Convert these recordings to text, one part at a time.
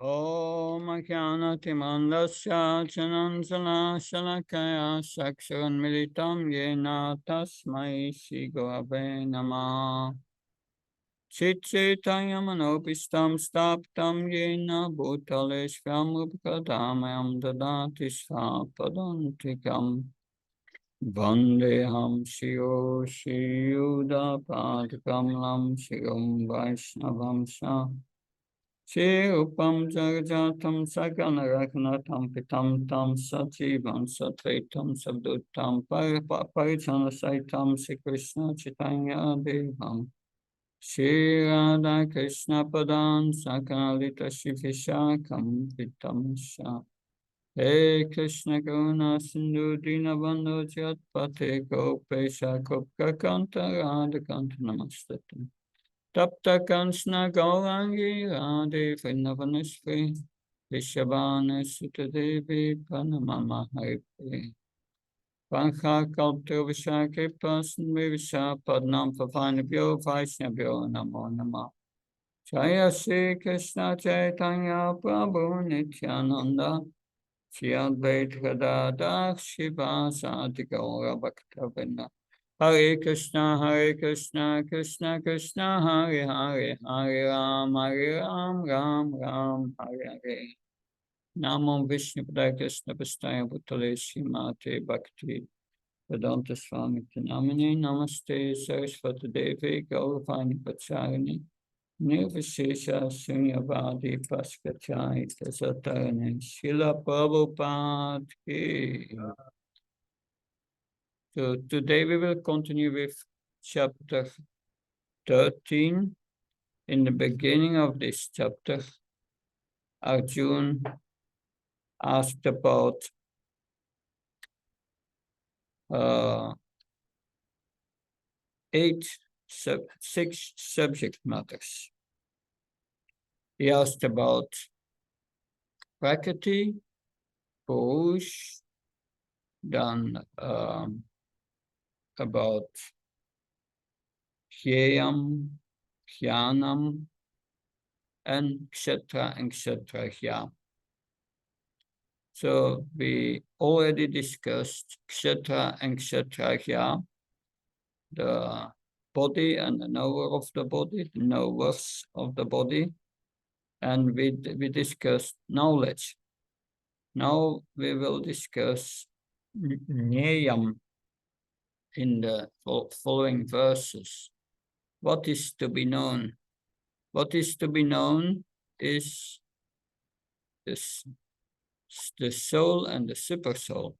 Om Jnanatimantasya Chananjana Shalakaya Saksharanmilitam Yena Tasmai Shri Gurave Namah Chittayamanopistam Staptam Yena Bhutale Shvam Rupakadamayam Dadati Svapadantikam Vandeham Shio Shri Yuda Padkamlam Shirom Vaishnavam Shah Upam Jagajatam Saganaraghnatam Pitam Tam Sajivam Satritam Sabdutam Parijana Saitam Sri Krishna Chaitanya Devam Shri Radha Krishna Padan Sakalita Shri Vishakam Pitam Shah Hey Krishna Karuna Sindhu Dinabandhu Jatpate Gopesha Kopkakanta Radhakanta Namaste Tapta Kanchna Gaurangi Radhe Vrindavaneshri Vishabhane Sutadevi Panamama Haripe Pankha Kalpta Vishake Pasan Vivisha Padnam Pavanabhyo Vaishnabhyo Namo Nama Jaya Sri Krishna Chaitanya Prabhu Nityananda Shri Advaita Gadadhar Shivasati Gaura Bhakta Hare Krishna, Krishna Krishna, Hare Hare, Hare Ram, Ram Ram, Hare Hare. Namo Vishnu Padaya Krishna Pastaya Bhutale Srimate Bhakti Vedanta Swami Namini Namaste Saraswati Devi Gauravani Pacharini Nirvishesha Sunyavadi Paskachai Tasatarani Srila Prabhupada Ki. So today we will continue with chapter 13. In the beginning of this chapter, Arjun asked about six subject matters. He asked about Prakriti, Purush, then about Hyayam, Jnanam, and Kshatrahya. So we already discussed Kshetra and Kshatrahya, the body and the knower of the body, the knowers of the body, and we discussed knowledge. Now we will discuss Nyayam in the following verses. What is to be known? What is to be known is this, the soul and the super soul.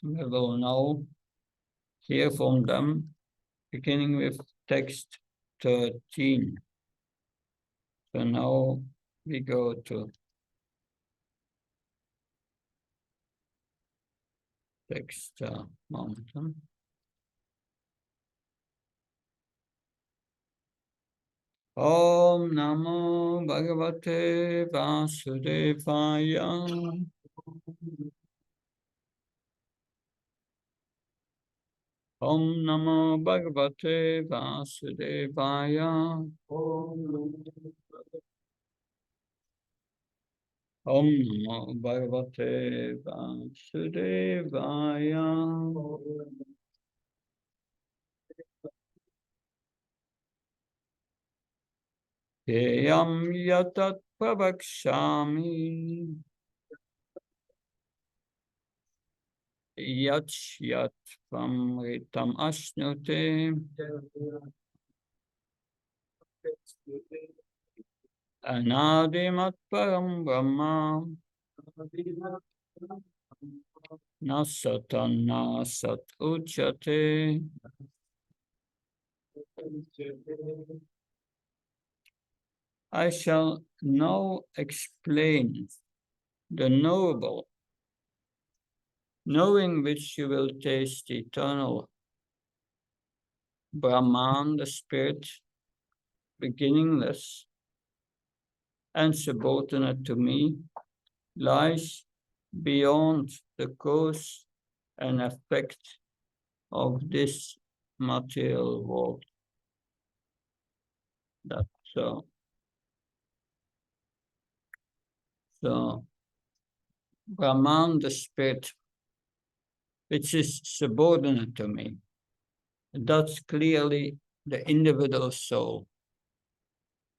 We will now hear from them, beginning with text 13. So now we go to text mountain. Om Namo Bhagavate Vasudevaya. Om Namo Bhagavate Vasudevaya. Om Namo Bhagavate Vasudevaya. Yam yatat pravakshami yat pamritam ashnute anadimat param brahma nasatan nasat uchate. I shall now explain the knowable, knowing which you will taste eternal. Brahman, the spirit, beginningless and subordinate to me, lies beyond the cause and effect of this material world. That's so. So Brahman, the spirit, which is subordinate to me, that's clearly the individual soul.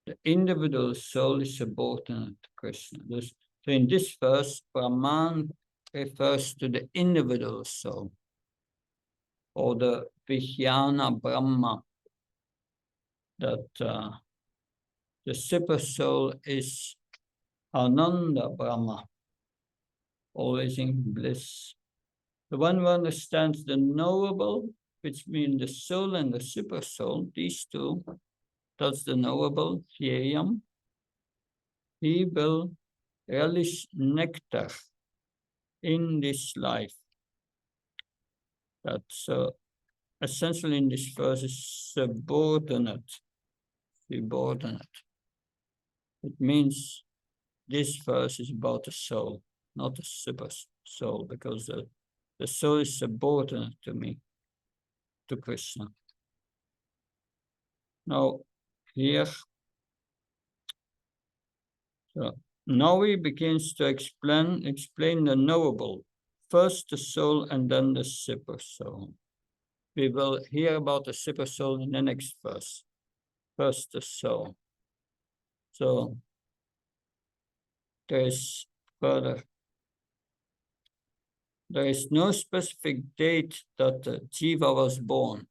The individual soul is subordinate to Krishna. So in this verse, Brahman refers to the individual soul, or the Vijnana Brahma, that the super soul is Ananda Brahma, always in bliss. The one who understands the knowable, which means the soul and the super soul, these two, that's the knowable, Jnayam, he will relish nectar in this life. That's essentially in this verse is subordinate. Subordinate. It means this verse is about the soul, not the super soul, because the soul is subordinate to me, to Krishna. Now, here, so now he begins to explain the knowable. First the soul and then the super soul. We will hear about the super soul in the next verse. First the soul. So there is further. There is no specific date that Jiva was born,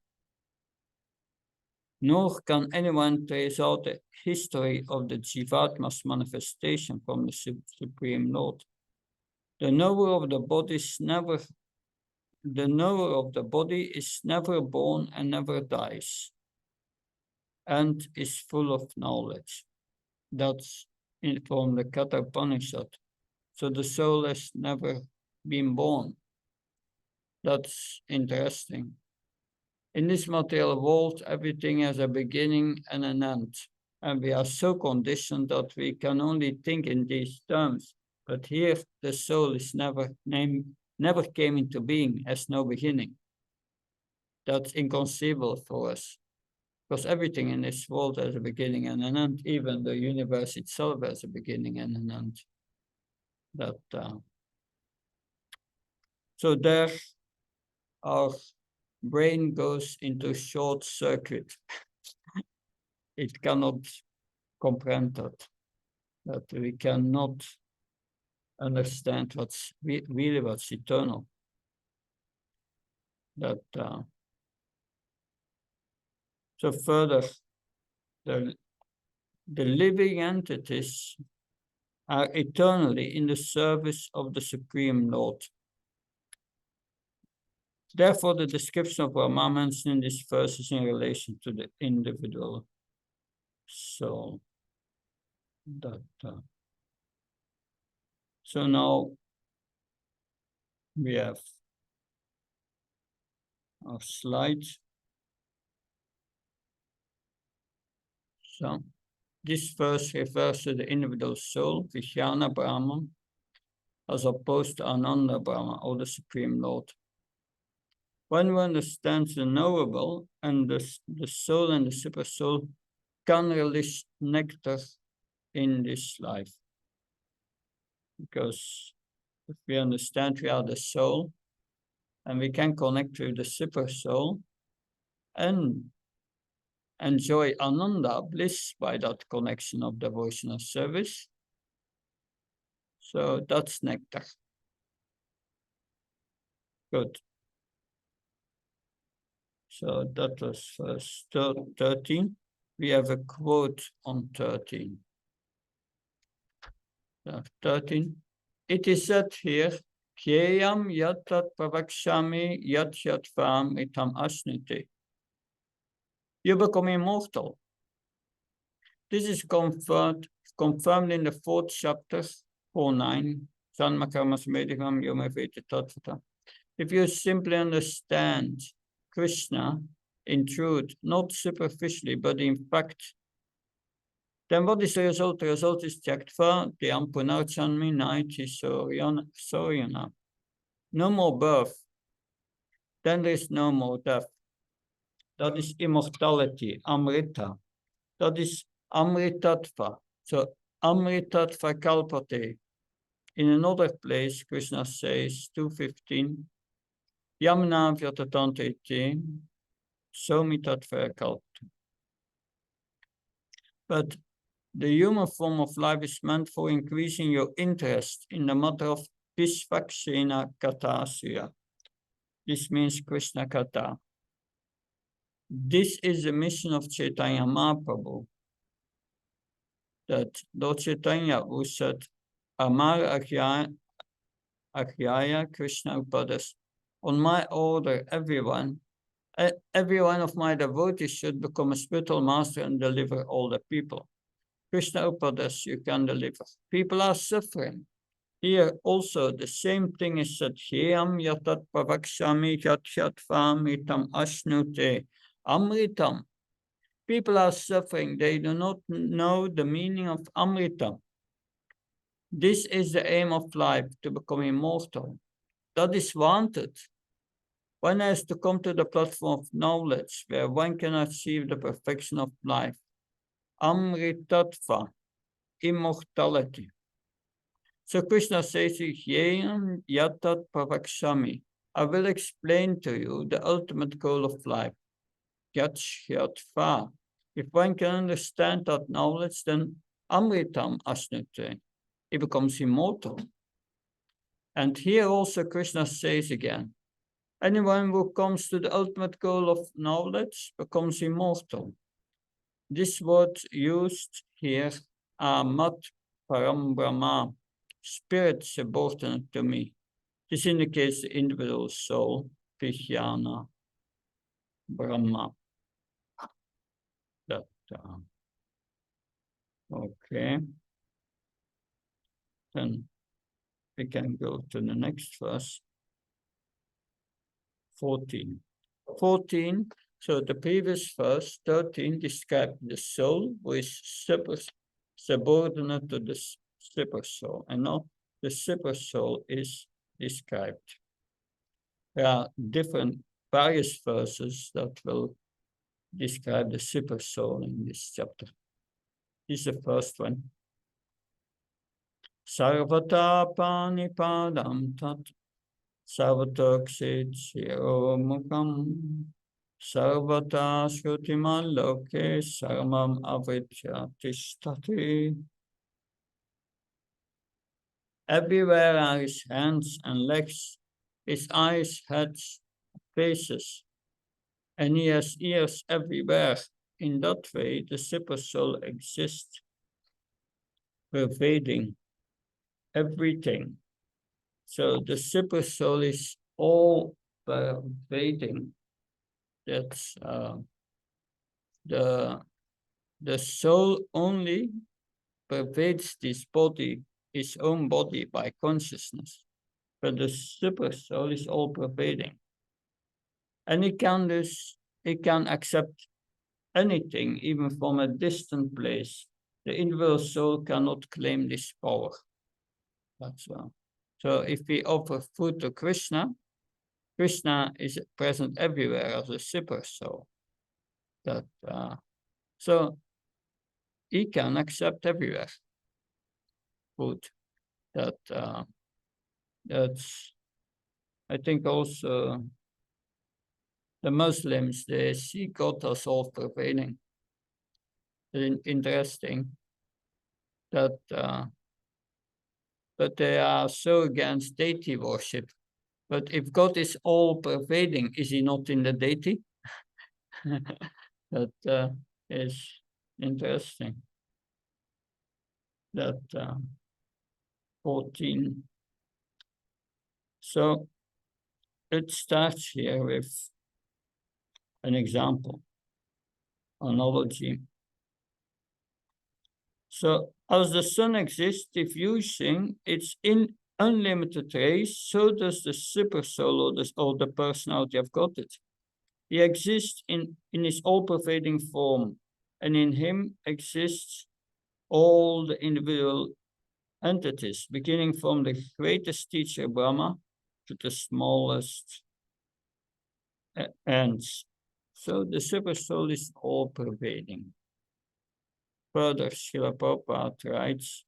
nor can anyone trace out the history of the Jivatma's manifestation from the Supreme Lord. The knower of the body is never born and never dies, and is full of knowledge. That's from the Katha Upanishad. So the soul has never been born. That's interesting. In this material world, everything has a beginning and an end. And we are so conditioned that we can only think in these terms. But here, the soul is never came into being, has no beginning. That's inconceivable for us. Because everything in this world has a beginning and an end. Even the universe itself has a beginning and an end. So there, our brain goes into short circuit. It cannot comprehend that we cannot understand what's really what's eternal. So further, the living entities are eternally in the service of the Supreme Lord. Therefore, the description of Brahma mentioned in this verse is in relation to the individual soul. So now we have our slide. So this verse refers to the individual soul, Vijnana Brahman, as opposed to Ananda Brahma, or the Supreme Lord. When one understands the knowable and the soul and the super soul can relish nectar in this life. Because if we understand we are the soul and we can connect to the super soul and enjoy Ananda, bliss, by that connection of devotional service. So that's nectar. Good. So that was verse 13. We have a quote on 13. 13. It is said here, Kyeyam yat tat pravakshami yat yat vam itam asniti. You become immortal. This is confirmed in the 4th chapter, 4.9. Sanma karma samedikam yomaveti tatvata. If you simply understand Krishna in truth, not superficially, but in fact, then what is the result? The result is tyaktva dhyam punarchanmi naiti soryana. No more birth. Then there is no more death. That is immortality, amrita. That is amritatva. So amritatva kalpate. In another place, Krishna says, 2:15, Yamna Vyatatante Te, Somitat Verkalpt. But the human form of life is meant for increasing your interest in the matter of Vishvaksena Katasya. This means Krishna Kata. This is the mission of Chaitanya Mahaprabhu. That Lord Chaitanya, who said, Amar Akyaya Krishna Upadas, on my order, every one of my devotees should become a spiritual master and deliver all the people. Krishna Upadas, you can deliver. People are suffering. Here also the same thing is said. Hyam yatat pavakshami yatyatvam ashnute amritam. People are suffering. They do not know the meaning of amritam. This is the aim of life, to become immortal. That is wanted. One has to come to the platform of knowledge where one can achieve the perfection of life. Amritatva, immortality. So Krishna says, Yam yatat pavakshami. I will explain to you the ultimate goal of life. Yatva. If one can understand that knowledge, then amritam asnute. He becomes immortal. And here also Krishna says again, anyone who comes to the ultimate goal of knowledge becomes immortal. This word used here, Amat Param Brahma, spirit subordinate to me. This indicates the individual soul, Vijnana Brahma. That, okay. Then we can go to the next verse. 14. 14, so the previous verse, 13, described the soul, who is subordinate to the super soul, and now the super soul is described. There are various verses that will describe the super soul in this chapter. This is the first one. Sarvata panipadam tat Sarvatoksit Shiro Mukam Sarvata Shutiman Loke Sarmam Avritya Tishtati. Everywhere are his hands and legs, his eyes, heads, faces, and he has ears everywhere. In that way, the super soul exists, pervading everything. So the super soul is all pervading. That's the soul only pervades this body, his own body, by consciousness. But the super soul is all pervading. And it can accept anything, even from a distant place. The individual soul cannot claim this power. That's well. So if we offer food to Krishna, Krishna is present everywhere as a super soul. That so he can accept everywhere food. That's I think also the Muslims, they see God as all pervading. Interesting that but they are so against deity worship. But if God is all pervading, is he not in the deity? That is interesting. That 14. So it starts here with an example, analogy. So as the sun exists diffusing its unlimited rays, so does the super soul or the personality of God. He exists in his all-pervading form, and in him exists all the individual entities, beginning from the greatest teacher Brahma to the smallest ants. So the super soul is all-pervading. Further, Srila Prabhupada writes,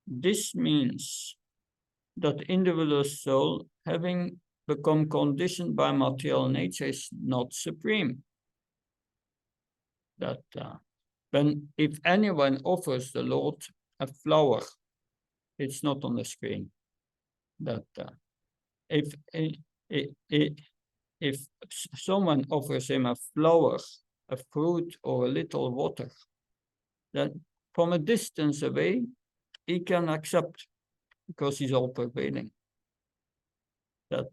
this means that individual soul, having become conditioned by material nature, is not supreme. That if anyone offers the Lord a flower, it's not on the screen. That if someone offers him a flower, a fruit, or a little water, then from a distance away, he can accept because he's all pervading. That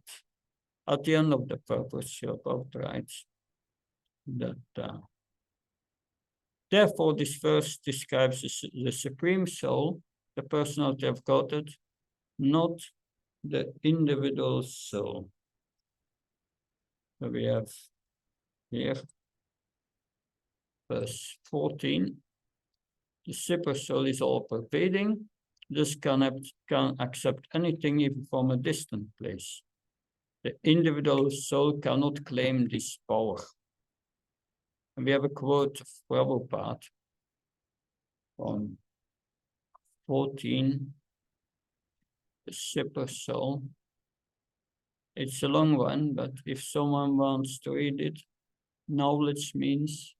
at the end of the purpose of both rights, that therefore this verse describes the supreme soul, the personality of Godhead, not the individual soul. So we have here verse 14. The super soul is all pervading, thus can accept anything even from a distant place. The individual soul cannot claim this power. And we have a quote of Prabhupada on 14, the super soul. It's a long one, but if someone wants to read it, knowledge means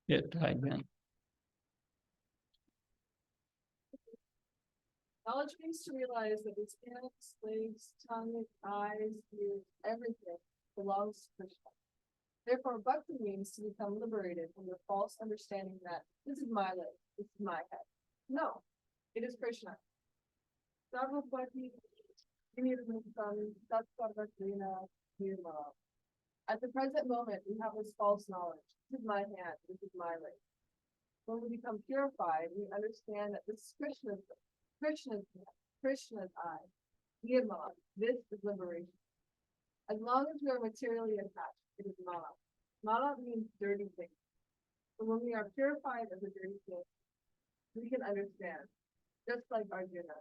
yeah, try again. Knowledge means to realize that its hands, legs, tongue, eyes, ears, everything belongs to Krishna. Therefore, Bhakti means to become liberated from the false understanding that this is my leg, this is my head. No, it is Krishna. At the present moment, we have this false knowledge. This is my hand, this is my leg. When we become purified, we understand that this is Krishna's eye. Nirmala. This is liberation. As long as we are materially attached, it is mala. Mala means dirty thing. So when we are purified of the dirty thing, we can understand, just like Arjuna.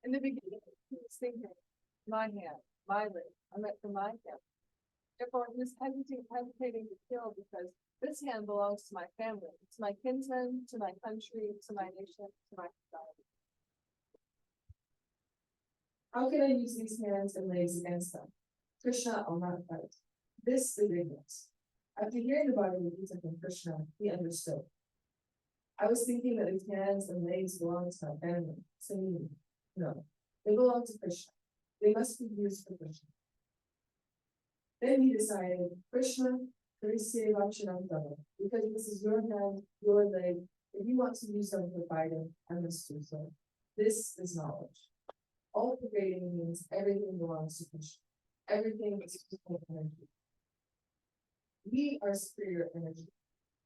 In the beginning, he was thinking, my hand, my leg, I meant for my hand. Therefore, he was hesitating to kill because this hand belongs to my family, to my kinsmen, to my country, to my nation, to my society. How can I use these hands and legs against them? Krishna will not fight. This is ignorance. After hearing the Bhagavad Gita from Krishna, he understood. I was thinking that his hands and legs belong to my family, so no, they belong to Krishna. They must be used for Krishna. Then he decided, Krishna, because this is your hand, your leg. If you want to use them for fighting, I must do so. This is knowledge. All pervading means everything belongs to Krishna. Everything is physical energy. We are superior energy.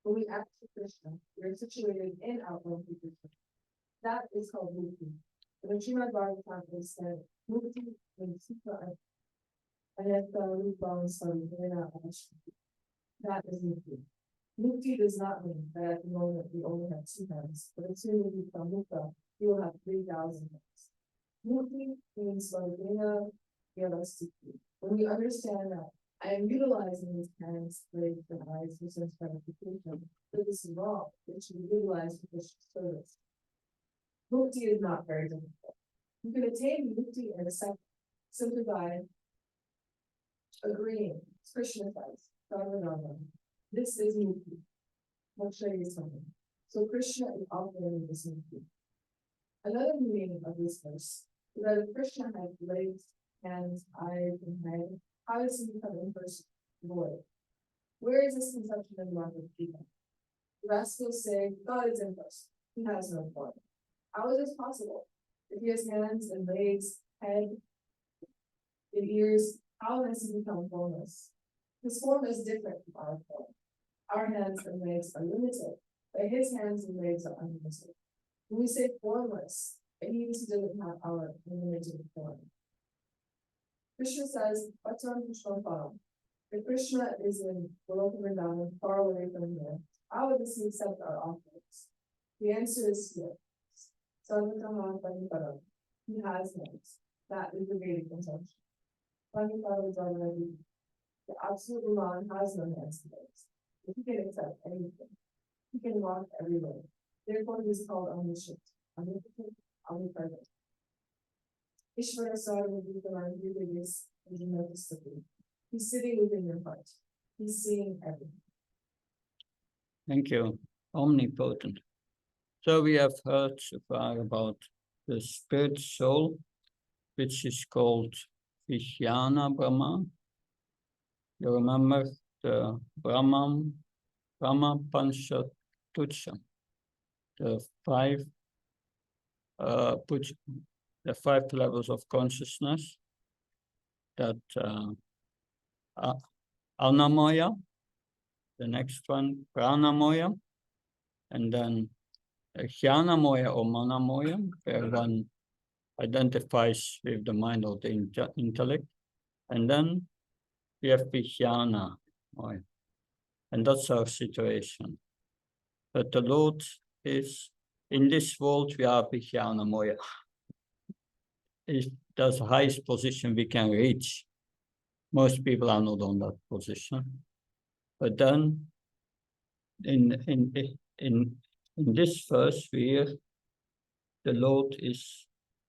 When we act for Krishna, we are situated in our own Krishna. That is called mukti. But in Srimad Bhagavatam it said, mukti means sukha anetta rupam sarvena ashti. That is mukti. Mukti does not mean that at the moment we only have 2 hands, but as soon as we become mukta, we will have 3,000 hands. Mukti means sarvena yavastiti. When we understand that I am utilizing these hands, legs, and eyes for sense gratification, but this is wrong. It should be utilized for Krishna's service. Mukti is not very difficult. You can attain mukti in a second simply by agreeing. Krishna says, this is mukti. I'll show you something. So Krishna is offering this mukti. Another meaning of this verse is that if Krishna had legs, hands, eyes, and head, how does he become impersonal, void? Where is this conception in the mind of people? The rascals say God is impersonal. He has no form. How is this possible? If he has hands and legs, head, and ears, how has he become formless? His form is different from our form. Our hands and legs are limited, but his hands and legs are unlimited. When we say formless, it means he doesn't have our unlimited form. Krishna says, Vatam Vishwampam. If Krishna is in Goloka far away from here, how does he accept our offerings? The answer is yes. Sarvatama Panipara. He has hands. That is the Vedic consumption. Panipara is already. The absolute Brahman has no hands and legs. He can accept anything. He can walk everywhere. Therefore, he is called omniscient, omnipotent, omnipresent. Ishvara Sarvabhutaman is noticeably. He's sitting within your heart. He's seeing everything. Thank you. Omnipotent. So we have heard so far about the spirit soul, which is called Vijnana Brahma. You remember the Brahma Panchatucha, the five levels of consciousness that Annamoya, the next one, Pranamoya, and then Jnanamoya or Manamoya, where one identifies with the mind or the intellect. And then we have Vijnana, and that's our situation. But the Lord is, in this world, we are Vijnanamoya. That's the highest position we can reach. Most people are not on that position. But then, in this verse, we hear the Lord is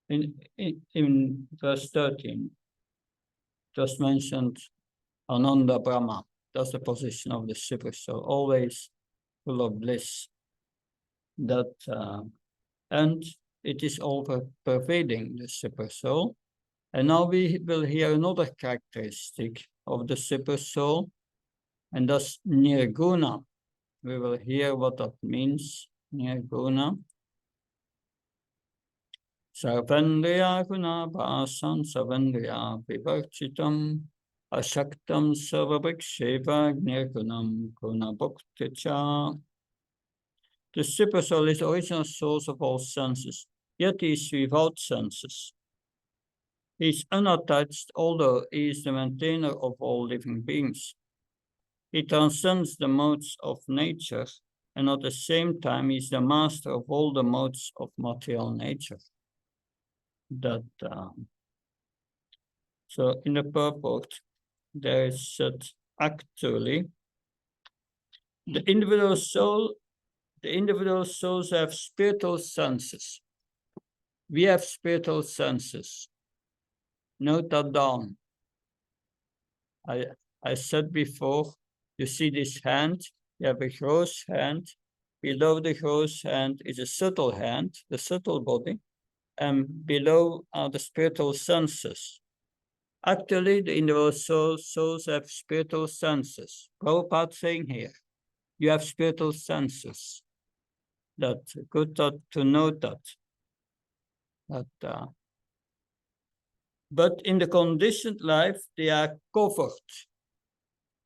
in verse 13, just mentioned Ananda Brahma. That's the position of the super soul, always full of bliss. That and it is over pervading the super soul. And now we will hear another characteristic of the super soul, and that's nirguna. We will hear what that means, nirguna. Sarvendriya guna bhasan sarvendriya vivarchitam ashaktam sarvabhiksheva nirgunam guna bhakticha. The super soul is the original source of all senses, yet he is without senses. He is unattached, although he is the maintainer of all living beings. He transcends the modes of nature, and at the same time he is the master of all the modes of material nature. So in the purport, there is said, actually, the individual souls have spiritual senses. We have spiritual senses. Note that down. I said before, you see this hand, you have a gross hand. Below the gross hand is a subtle hand, the subtle body, and below are the spiritual senses. Actually, the individual souls have spiritual senses. Prabhupada saying here, you have spiritual senses. That's good to note that. But in the conditioned life, they are covered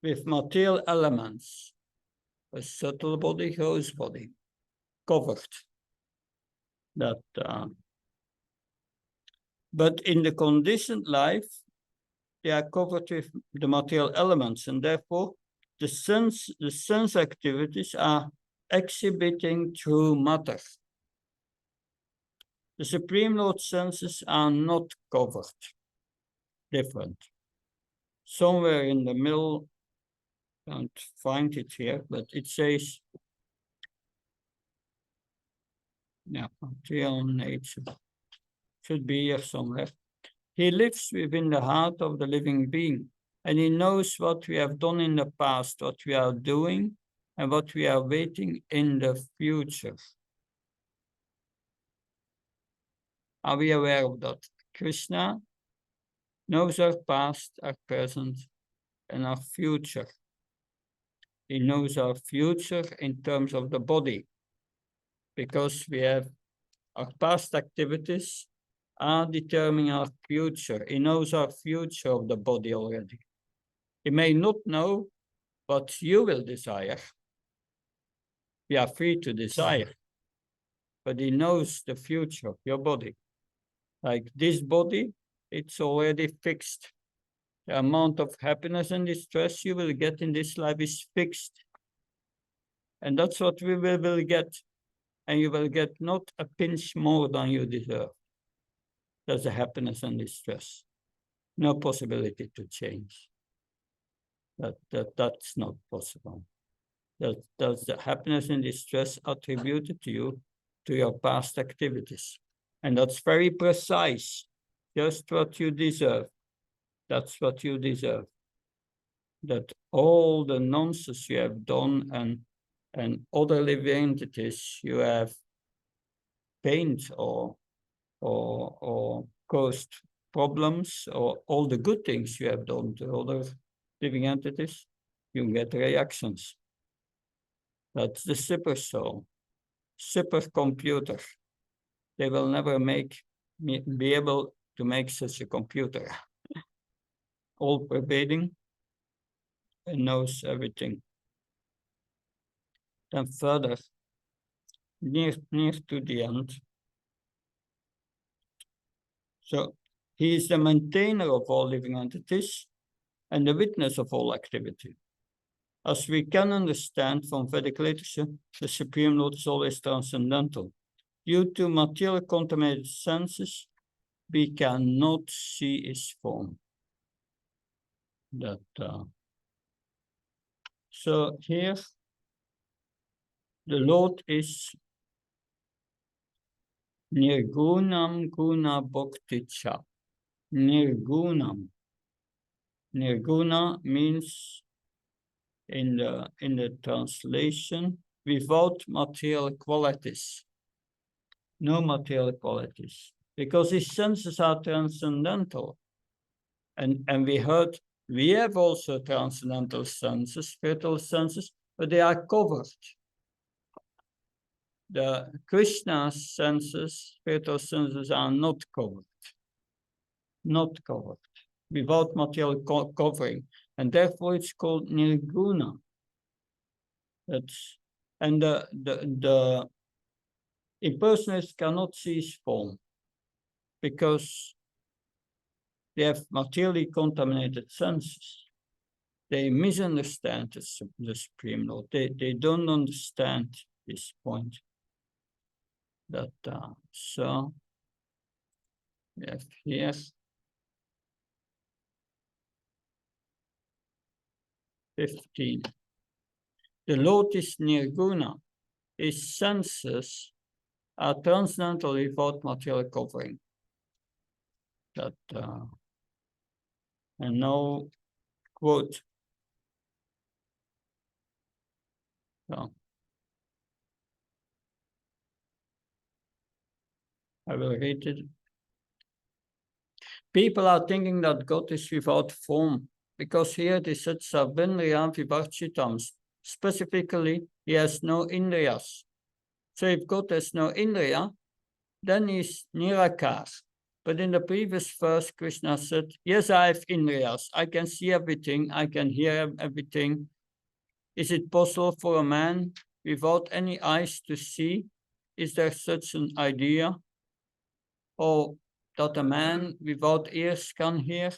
with material elements, a subtle body, gross body, covered. But in the conditioned life, they are covered with the material elements, and therefore the sense activities are exhibiting through matter. The Supreme Lord's senses are not covered, different. Somewhere in the middle, I don't find it here, but it says, material nature. Should be here somewhere. He lives within the heart of the living being, and he knows what we have done in the past, what we are doing, and what we are waiting in the future. Are we aware of that? Krishna knows our past, our present, and our future. He knows our future in terms of the body, because we have our past activities are determining our future. He knows our future of the body already. He may not know what you will desire. We are free to desire, but he knows the future of your body. Like this body, it's already fixed. The amount of happiness and distress you will get in this life is fixed. And that's what we will get. And you will get not a pinch more than you deserve. That's the happiness and distress. No possibility to change. That's not possible. That's the happiness and distress attributed to you, to your past activities. And that's very precise. Just what you deserve. That's what you deserve. That all the nonsense you have done and other living entities you have pained or caused problems, or all the good things you have done to other living entities, you get reactions. That's the super soul, supercomputer. They will never be able to make such a computer. All pervading and knows everything. Then further, near to the end. So he is the maintainer of all living entities and the witness of all activity. As we can understand from Vedic literature, the Supreme Lord is always transcendental. Due to material contaminated senses, we cannot see his form. So here, the Lord is Nirgunam Guna Bhakti Cha. Nirgunam. Nirguna means in the translation, without material qualities. No material qualities. Because his senses are transcendental. And we heard we have also transcendental senses, spiritual senses, but they are covered. The Krishna's senses, spiritual senses, are not covered. Not covered. Without material covering. And therefore it's called Nirguna. And the impersonators cannot see his form because they have materially contaminated senses. They misunderstand the Supreme Lord. They don't understand this point. So we have here 15. The Lord is Nirguna. His senses are transcendental without material covering. And now quote. So, I will read it. People are thinking that God is without form, because here it is said Sarvendriya Vivarchitam. Specifically, he has no indriyas. So if God has no indriya, then he's nirakar. But in the previous verse, Krishna said, yes, I have indriyas. I can see everything. I can hear everything. Is it possible for a man without any eyes to see? Is there such an idea? Or that a man without ears can hear?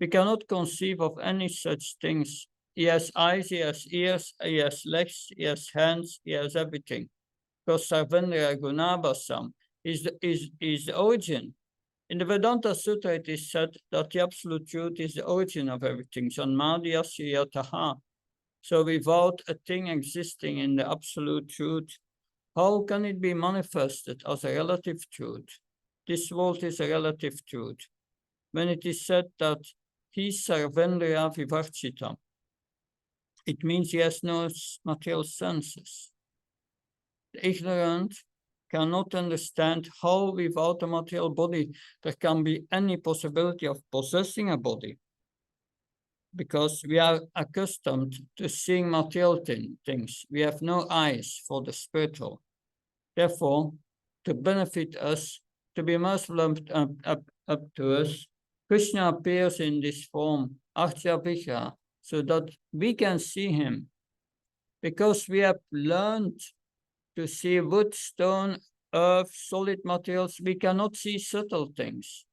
We cannot conceive of any such things. He has eyes, he has ears, he has legs, he has hands, he has everything. Because Sarvendriya Gunabhasam is the origin. In the Vedanta Sutra, it is said that the absolute truth is the origin of everything. Janmadhyasya yataha. So without a thing existing in the absolute truth, how can it be manifested as a relative truth? This world is a relative truth. When it is said that he sarvendriya vivarchita, it means he has no material senses. The ignorant cannot understand how without a material body there can be any possibility of possessing a body. Because we are accustomed to seeing material things. We have no eyes for the spiritual. Therefore, to benefit us, to be merciful up to us, Krishna appears in this form, Archavika, so that we can see him. Because we have learned to see wood, stone, earth, solid materials, we cannot see subtle things.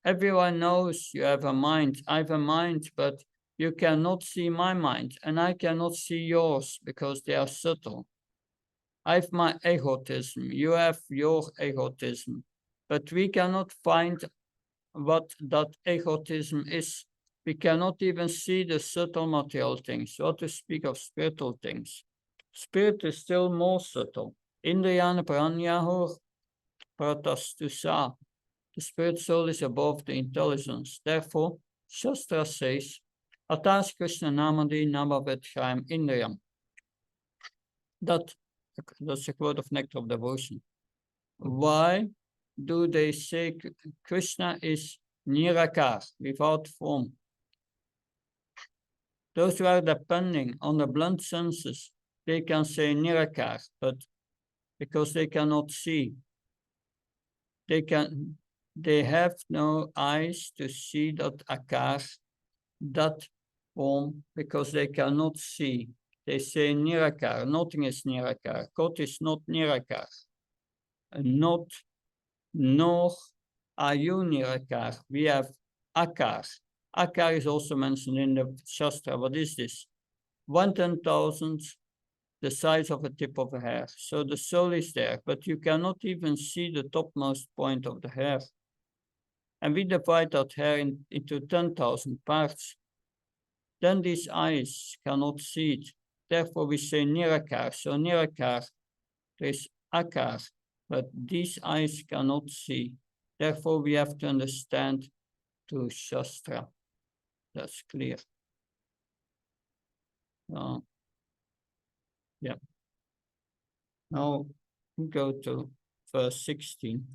Everyone knows you have a mind. I have a mind, but you cannot see my mind, and I cannot see yours because they are subtle. I have my egotism, you have your egotism, but we cannot find what that egotism is. We cannot even see the subtle material things, what to speak of spiritual things. Spirit is still more subtle. Indriyana pranyahur pratastusa. The spirit soul is above the intelligence. Therefore, Shastra says, Atas Krishna Namadi Namavedchayam Indriyam. That's a quote of Nectar of Devotion. Why do they say Krishna is Nirakar, without form? Those who are depending on the blunt senses, they can say Nirakar, but because they cannot see, they have no eyes to see that akar, that form, because they cannot see. They say Nirakar, nothing is Nirakar, God is not Nirakar, not nor are you Nirakar. We have Akar. Akar is also mentioned in the Shastra. What is this? 1/10,000th the size of a tip of a hair. So the soul is there, but you cannot even see the topmost point of the hair. And we divide that hair into 10,000 parts. Then these eyes cannot see it. Therefore we say Nirakar. So Nirakar, there is Akar, but these eyes cannot see. Therefore we have to understand to Shastra. That's clear. Yeah. Now we go to verse 16.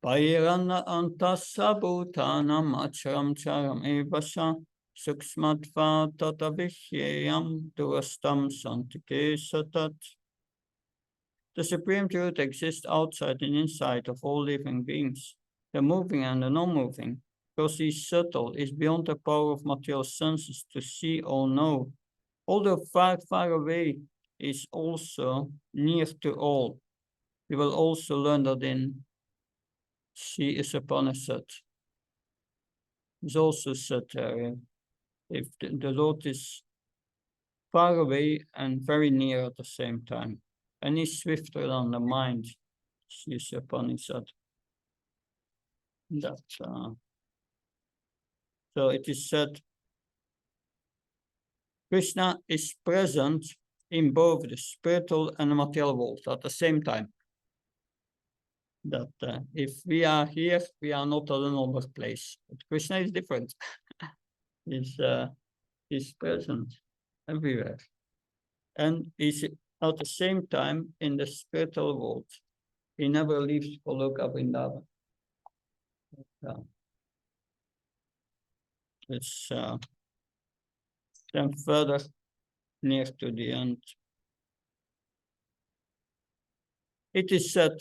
Pairana antasabhutanam acharam charam evasha suksmatva tatavishyayam durastam santike satat. The supreme truth exists outside and inside of all living beings, the moving and the non-moving, because he is subtle, is beyond the power of material senses to see or know. Although far, far away, is also near to all. We will also learn that in She is Upanishad. Is also said there, if the Lord is far away and very near at the same time, and he's swifter than the mind, She is Upanishad. That, so it is said, Krishna is present in both the spiritual and the material world at the same time. That if we are here, we are not at another place. But Krishna is different. He's present everywhere. And he's at the same time in the spiritual world. He never leaves Goloka Vrindavan. It's then further near to the end. It is said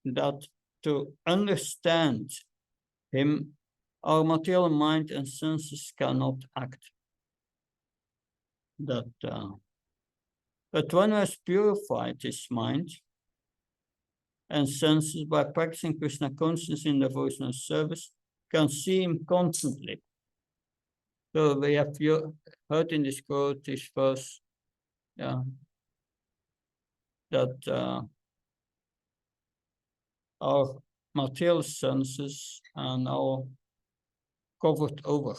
that to understand him, our material mind and senses cannot act. That, but one who has purified his mind and senses by practicing Krishna consciousness in devotional service can see him constantly. So we have heard in this quote, this verse, that our material senses are now covered over.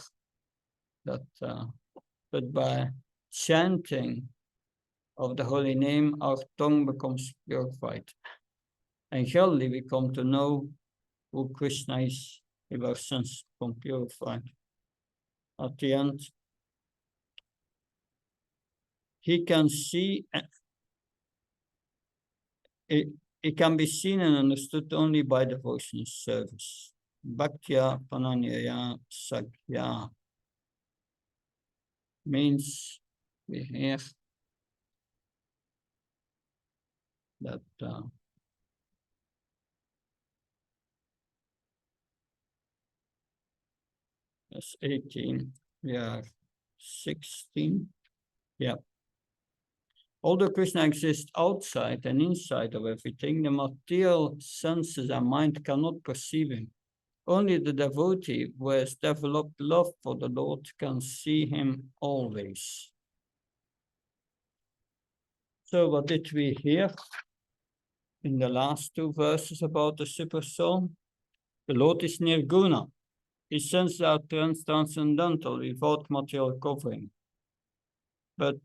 That, but by chanting of the holy name, our tongue becomes purified. And gradually we come to know who Krishna is if our senses become purified. At the end, he can see, it can be seen and understood only by devotional service. Bhaktya pananyaya sakya means we hear that that's 18, we are 16. Yeah. Although Krishna exists outside and inside of everything, the material senses and mind cannot perceive him. Only the devotee who has developed love for the Lord can see him always. So what did we hear in the last two verses about the super soul? The Lord is nirguna. His senses are transcendental without material covering. But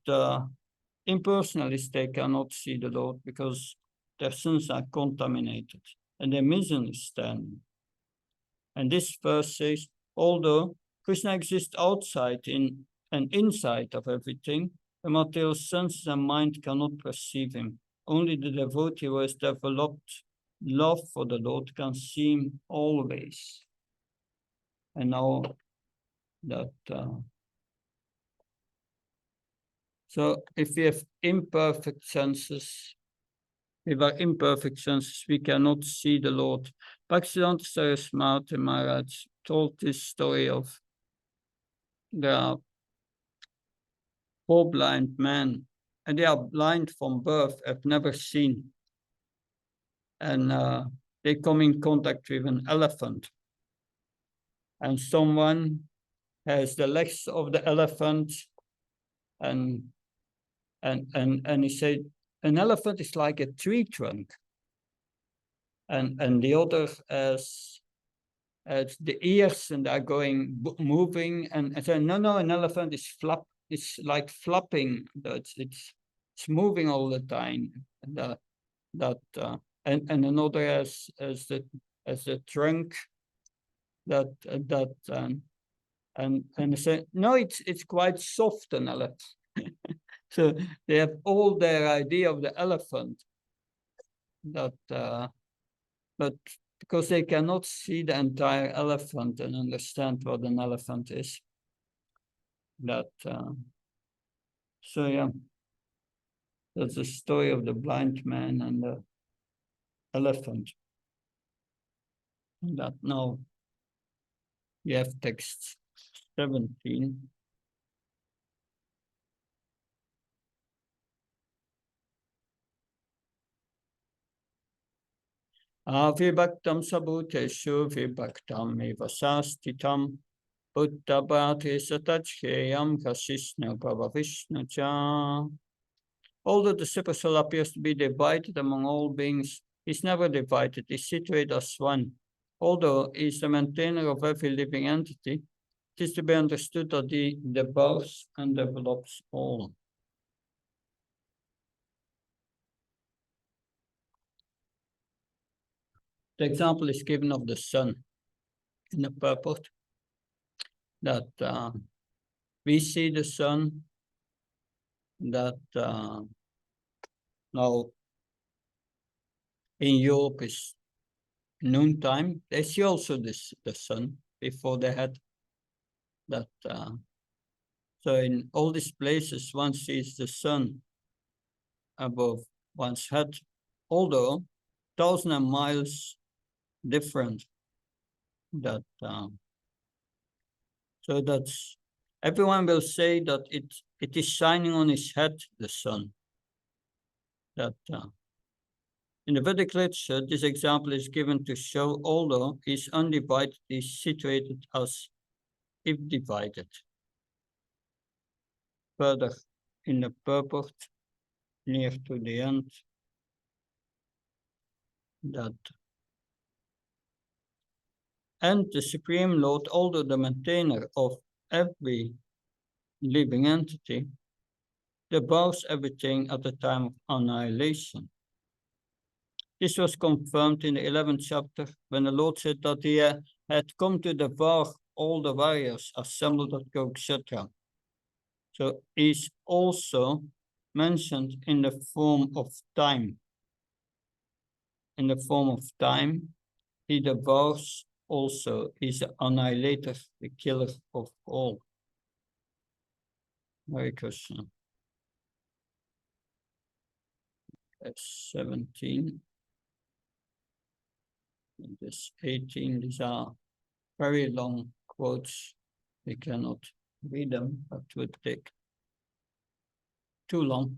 impersonalists, they cannot see the Lord because their senses are contaminated and they misunderstand. And this verse says, although Krishna exists outside in and inside of everything, the material senses and mind cannot perceive him. Only the devotee who has developed love for the Lord can see him always. And now that so if we have imperfect senses, with our imperfect senses, we cannot see the Lord. Bhaktivedanta Saraswati Maharaj told this story of the four blind men, and they are blind from birth, have never seen. And they come in contact with an elephant. And someone has the legs of the elephant, and he said, an elephant is like a tree trunk. And the other has the ears and are going moving, and I said, no, an elephant is it's like flapping. It's moving all the time. And another has the trunk and I said, no, it's quite soft, an elephant. So they have all their idea of the elephant, but because they cannot see the entire elephant and understand what an elephant is. So yeah, that's the story of the blind man and the elephant. That now we have text 17. Avibhaktam sabhuteshu vibhaktam eva sastitam uttabhati satachheyam kasishna bhavavishnu cha. Although the super soul appears to be divided among all beings, he is never divided, he is situated as one. Although he is the maintainer of every living entity, it is to be understood that he devours and develops all. The example is given of the sun in the purport, that we see the sun, that now in Europe is noontime. They see also the sun before they had that. So in all these places, one sees the sun above one's head, although 1,000 miles different. That so that's everyone will say that it is shining on his head, the sun. That in the Vedic literature, this example is given to show, although he is undivided, he is situated as if divided. Further in the purport, near to the end, that and the Supreme Lord, although the maintainer of every living entity, devours everything at the time of annihilation. This was confirmed in the 11th chapter when the Lord said that he had come to devour all the warriors assembled at Kurukshetra. So he's also mentioned in the form of time. In the form of time, he devours also, he's the annihilator, the killer of all. Hare Krishna. 17. And this 18, these are very long quotes. We cannot read them, but it would take too long.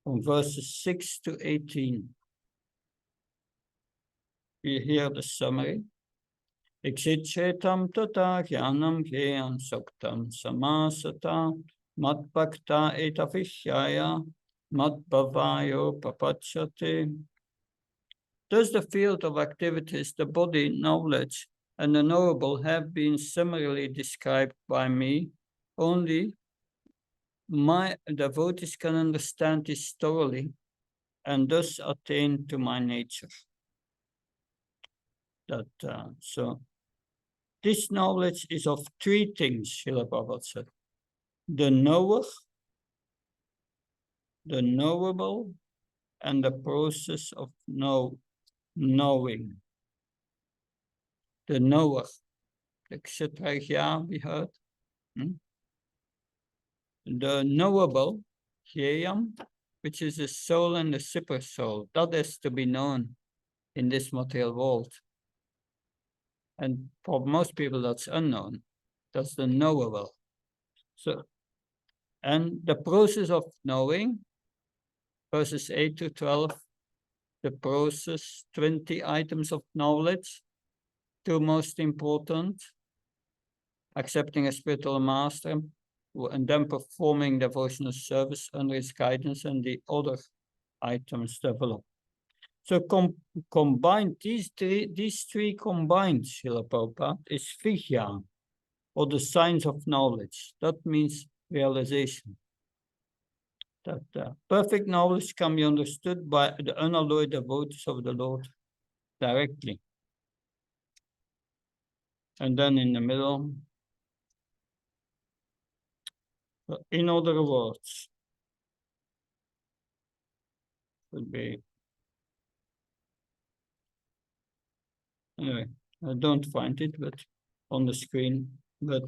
from verses 6 to 18. We hear the summary. Ikshitchetam tata jnanam jnayam suktam samasata matbhakta etavishyaya matbhavayo papachate. Thus the field of activities, the body, knowledge, and the knowable have been summarily described by me. Only my devotees can understand this thoroughly and thus attain to my nature. So this knowledge is of three things, Srila Prabhupada said. The knower, the knowable, and the process of knowing. The knower, the kshatriya we heard. The knowable, Hyayam, which is the soul and the super soul, that is to be known in this material world. And for most people, that's unknown. That's the knowable. So, and the process of knowing, verses 8 to 12, the process, 20 items of knowledge, two most important, accepting a spiritual master, and then performing devotional service under his guidance, and the other items developed. So combined, these three combined, Srila Prabhupada, is Vijna, or the science of knowledge. That means realization. That perfect knowledge can be understood by the unalloyed devotees of the Lord directly. And then in the middle, in other words, would be, anyway, I don't find it, but on the screen, but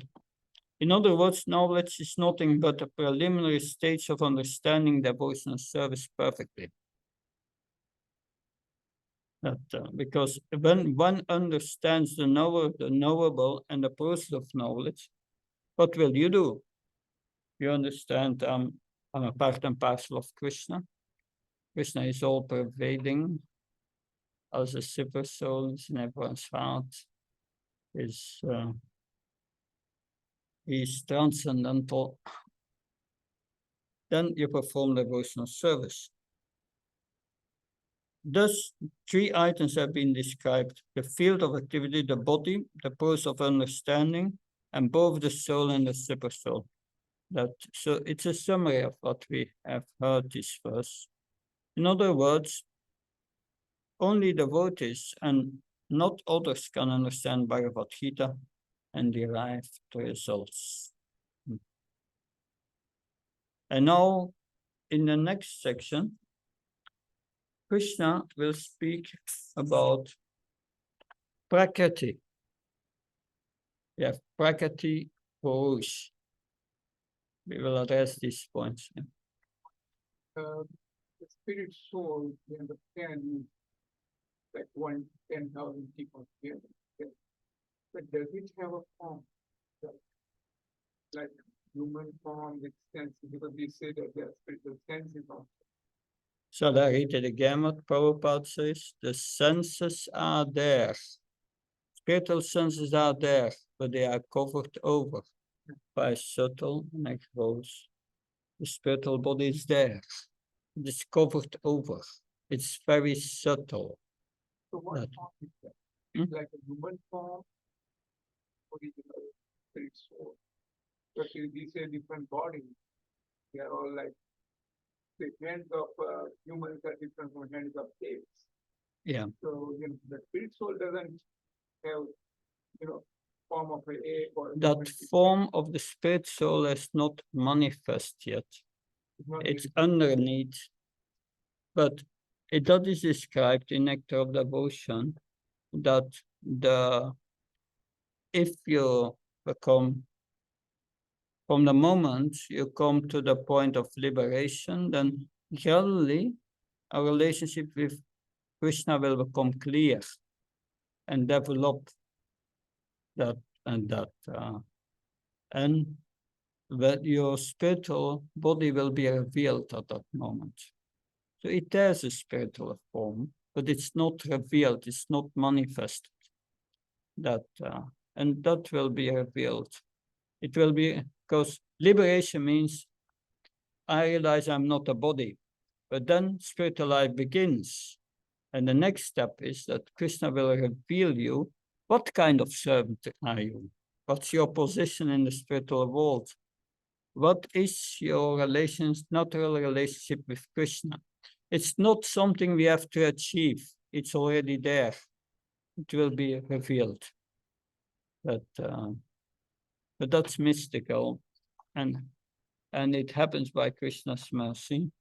in other words, knowledge is nothing but a preliminary stage of understanding devotional service perfectly. Because when one understands the knower, the knowable, and the process of knowledge, what will you do? You understand I'm a part and parcel of Krishna. Krishna is all pervading as a super soul, is in everyone's heart. He's transcendental. Then you perform devotional service. Thus, three items have been described: the field of activity, the body, the process of understanding, and both the soul and the super soul. So it's a summary of what we have heard this verse. In other words, only devotees and not others can understand Bhagavad Gita and derive the results. And now, in the next section, Krishna will speak about Prakriti. We have Prakriti, Purush. We will address these points. Yeah. The spirit soul, we understand, like 10,000 people here. But does it have a form? Like human form with senses? Because we say that there are spiritual senses also. Shall I read it again what Prabhupada says? The senses are there. Spiritual senses are there, but they are covered over by subtle and gross. The spiritual body is there. It is covered over. It's very subtle. So what form is that? It's like a human form, original spirit soul. But we say different bodies. They are all like the hands of humans are different from hands of apes. Yeah. So the spirit soul doesn't have form of an ape or that form of the spirit soul is not manifest yet. It's underneath, but that is described in Nectar of Devotion that if you become, from the moment you come to the point of liberation, then gradually our relationship with Krishna will become clear and develop that and that your spiritual body will be revealed at that moment. So it has a spiritual form, but it's not revealed, it's not manifested. And that will be revealed. It will be, because liberation means I realize I'm not a body, but then spiritual life begins. And the next step is that Krishna will reveal you, what kind of servant are you? What's your position in the spiritual world? What is your natural relationship with Krishna? It's not something we have to achieve. It's already there. It will be revealed. But that's mystical, and it happens by Krishna's mercy.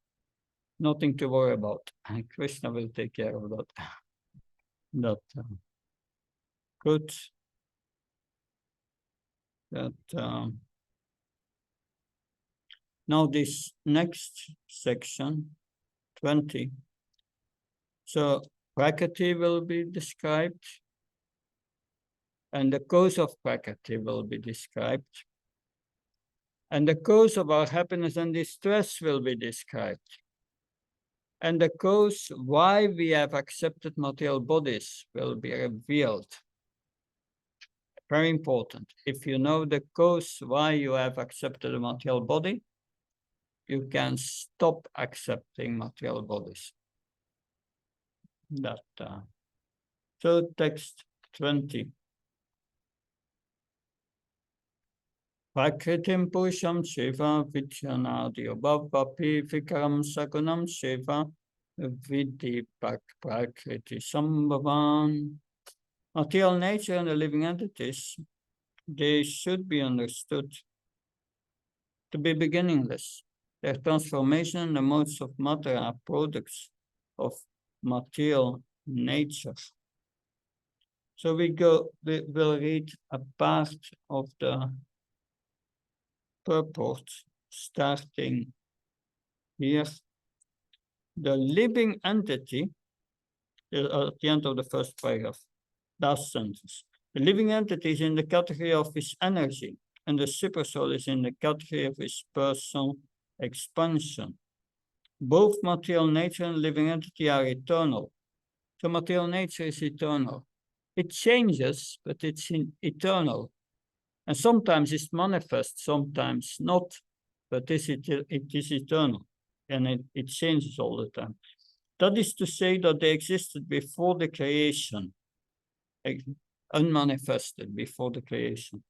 Nothing to worry about. And Krishna will take care of that. Good. Now this next section, 20. So Prakriti will be described, and the cause of Prakriti will be described, and the cause of our happiness and distress will be described, and the cause why we have accepted material bodies will be revealed. Very important. If you know the cause why you have accepted a material body, you can stop accepting material bodies. So text 20. Prakritim purusham shiva vidyanadyo bhavapi vikaram sagunam shiva vidipak prakriti sambhavan. Material nature and the living entities, they should be understood to be beginningless. Their transformation and the modes of matter are products of material nature. So we will read a part of the purport starting here. The living entity, at the end of the first paragraph, last sentence. The living entity is in the category of his energy, and the supersoul is in the category of his personal expansion. Both material nature and living entity are eternal. So material nature is eternal. It changes, but it's eternal. And sometimes it's manifest, sometimes not, but it is eternal. And it changes all the time. That is to say that they existed before the creation, unmanifested before the creation.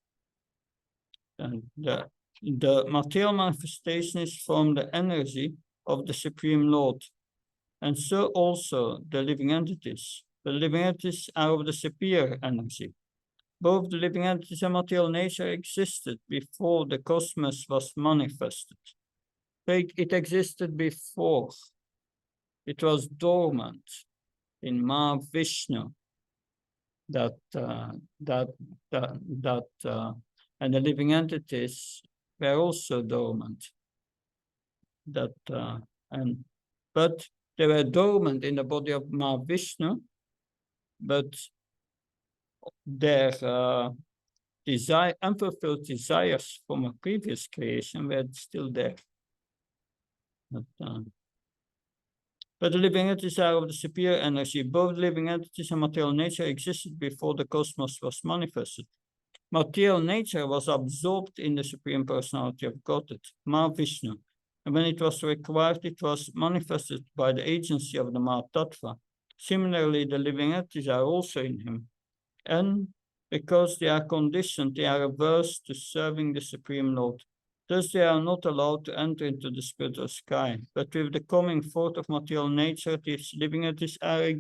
And the material manifestation is from the energy of the Supreme Lord. And so also the living entities. The living entities are of the superior energy. Both the living entities and material nature existed before the cosmos was manifested. It existed before. It was dormant in Mahavishnu. And the living entities were also dormant. But they were dormant in the body of Mahavishnu, but their unfulfilled desires from a previous creation were still there. But the living entities are of the superior energy. Both living entities and material nature existed before the cosmos was manifested. Material nature was absorbed in the Supreme Personality of Godhead, Mahavishnu. And when it was required, it was manifested by the agency of the Mahatattva. Similarly, the living entities are also in him. And because they are conditioned, they are averse to serving the Supreme Lord. Thus, they are not allowed to enter into the spiritual sky. But with the coming forth of material nature, these living entities are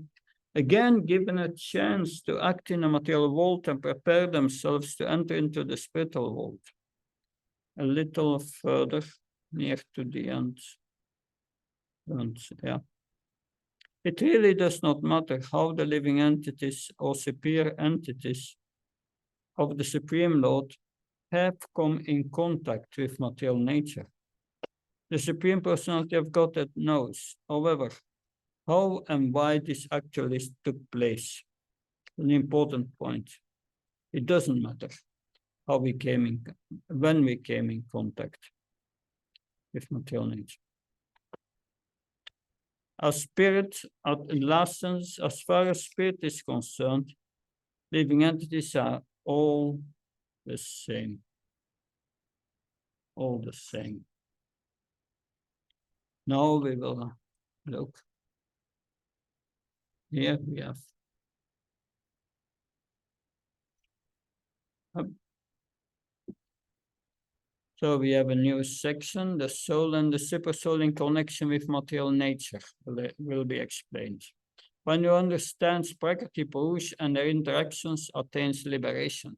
again given a chance to act in the material world and prepare themselves to enter into the spiritual world. A little further, near to the end. It really does not matter how the living entities or superior entities of the Supreme Lord have come in contact with material nature. The Supreme Personality of Godhead knows, however, how and why this actually took place. An important point. It doesn't matter how when we came in contact with material nature. As spirit, in last sense, as far as spirit is concerned, living entities are all the same. All the same. Now we will look. Here we have so we have a new section, the soul and the supersoul in connection with material nature will be explained. When you understand Prakriti Purush and their interactions, attains liberation.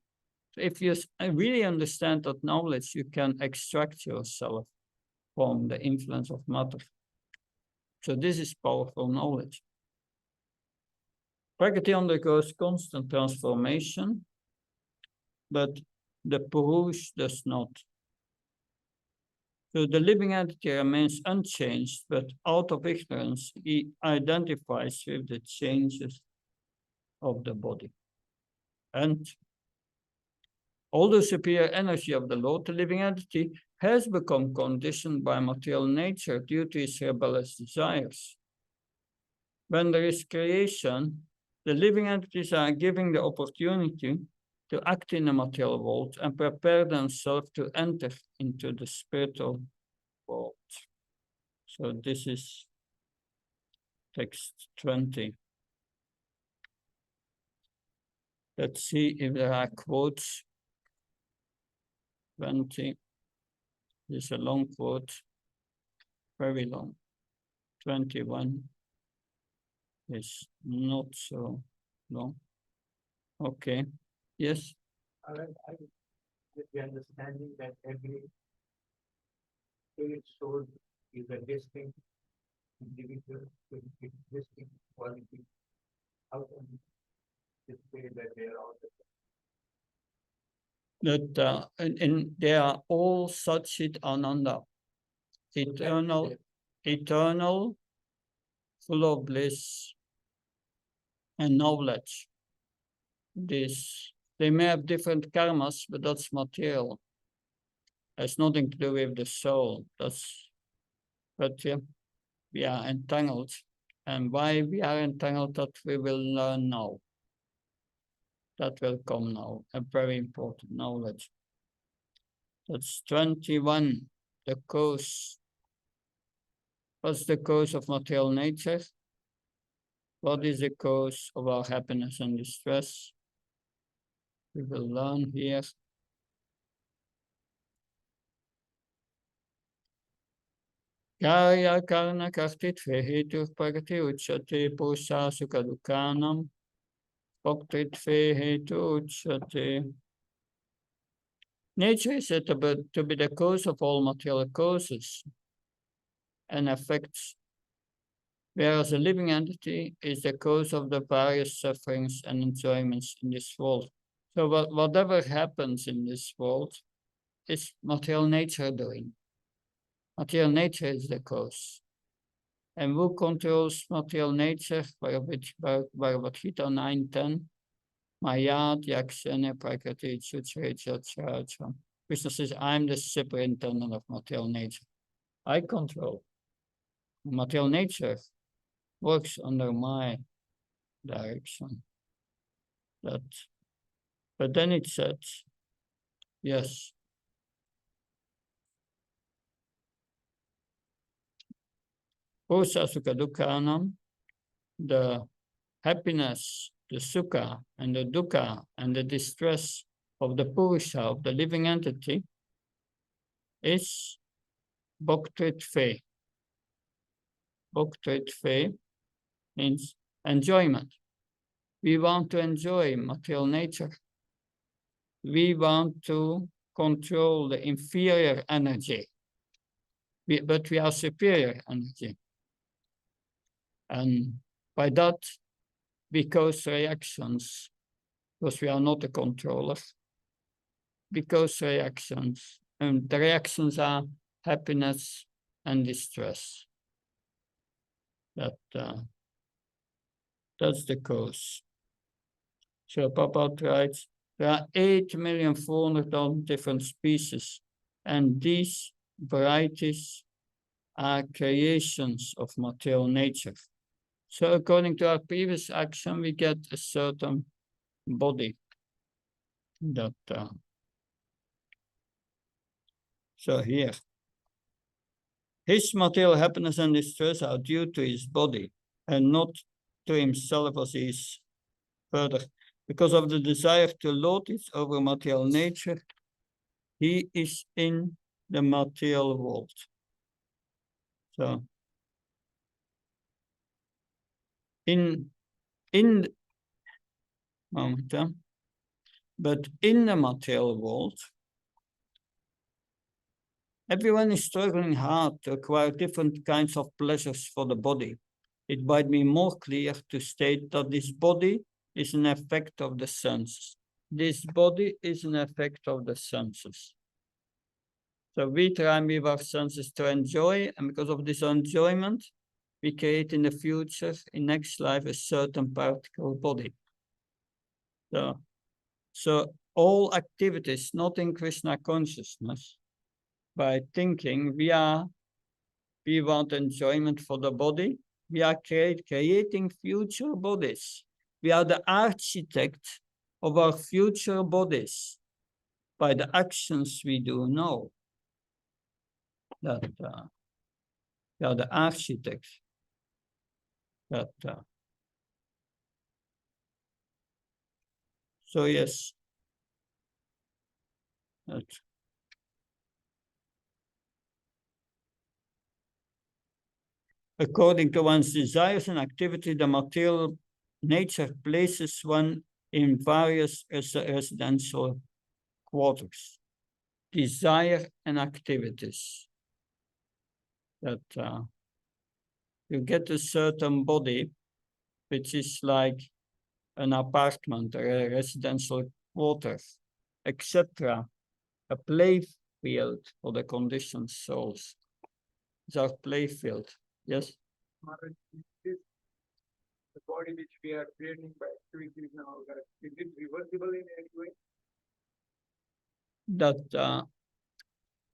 So if you really understand that knowledge, you can extract yourself from the influence of matter. So this is powerful knowledge. Prakriti undergoes constant transformation, but the Purush does not. So the living entity remains unchanged, but out of ignorance, he identifies with the changes of the body. And all the superior energy of the Lord, the living entity, has become conditioned by material nature due to his rebellious desires. When there is creation, the living entities are given the opportunity to act in the material world and prepare themselves to enter into the spiritual world. So this is text 20. Let's see if there are quotes. 20. This is a long quote, very long. 21 is not so long. Okay, yes. With the understanding that every spirit soul is a distinct individual with distinct quality. How can you say that they are all different? That they are all Satchit Ananda, eternal, full of bliss and knowledge. They may have different karmas, but that's material. Has nothing to do with the soul. But yeah, we are entangled. And why we are entangled, that we will learn now. That will come now, a very important knowledge. That's 21, the cause. What's the cause of material nature? What is the cause of our happiness and distress? We will learn here. Karya karna kartitve hetu pragati uchate purusa sukha dukhanam bhaktitve hetu uchate. Nature is said to be the cause of all material causes and effects, whereas a living entity is the cause of the various sufferings and enjoyments in this world. So whatever happens in this world is material nature doing. Material nature is the cause. And who controls material nature? Bhagavad Gita 9:10. Maya Yakshana Prakriti Chuchrecha. Krishna says, I'm the superintendent of material nature. I control. Material nature works under my direction. But then it said, yes. Purusa Sukha Dukhanam, the happiness, the sukha, and the dukkha, and the distress of the Purusha, of the living entity, is bhaktritve. Bhaktritve means enjoyment. We want to enjoy material nature. We want to control the inferior energy, but we are superior energy. And by that, we cause reactions, because we are not the controller. We cause reactions, and the reactions are happiness and distress. That's the cause. So Prabhupada writes, there are 8,400,000 different species, and these varieties are creations of material nature. So according to our previous action, we get a certain body that, so here, his material happiness and distress are due to his body and not to himself as he is further. Because of the desire to lord it over material nature, he is in the material world. So in moment, but in the material world, everyone is struggling hard to acquire different kinds of pleasures for the body. It might be more clear to state that this body is an effect of the senses. This body is an effect of the senses. So we try with our senses to enjoy, and because of this enjoyment, we create in the future, in next life, a certain particular body. So all activities not in Krishna consciousness, by thinking we want enjoyment for the body, we are creating future bodies. We are the architect of our future bodies by the actions we do now. That we are the architects. That so yes. That, according to one's desires and activity, the material nature places one in various residential quarters. Desire and activities. That you get a certain body, which is like an apartment or a residential quarters, etc. A play field for the conditioned souls. It's our play field. Yes? Maharaj, is the body which we are creating by activities now, is it reversible in any way?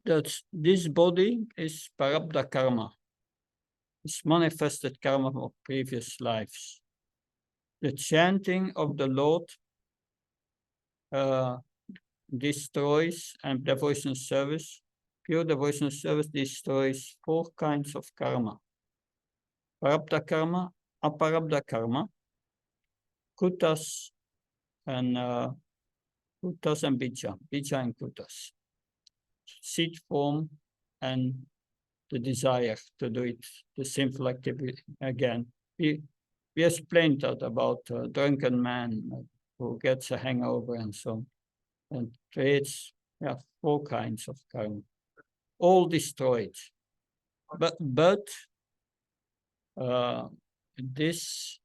That this body is parabdha karma. It's manifested karma of previous lives. The chanting of the Lord destroys, and devotional service, pure devotional service destroys 4 kinds of karma. Parabdha karma, aparabdha karma, kutas and bija and kutas. Seed form and the desire to do it, the sinful activity again. We explained that about a drunken man who gets a hangover and so on, and creates 4 kinds of karma, all destroyed. But this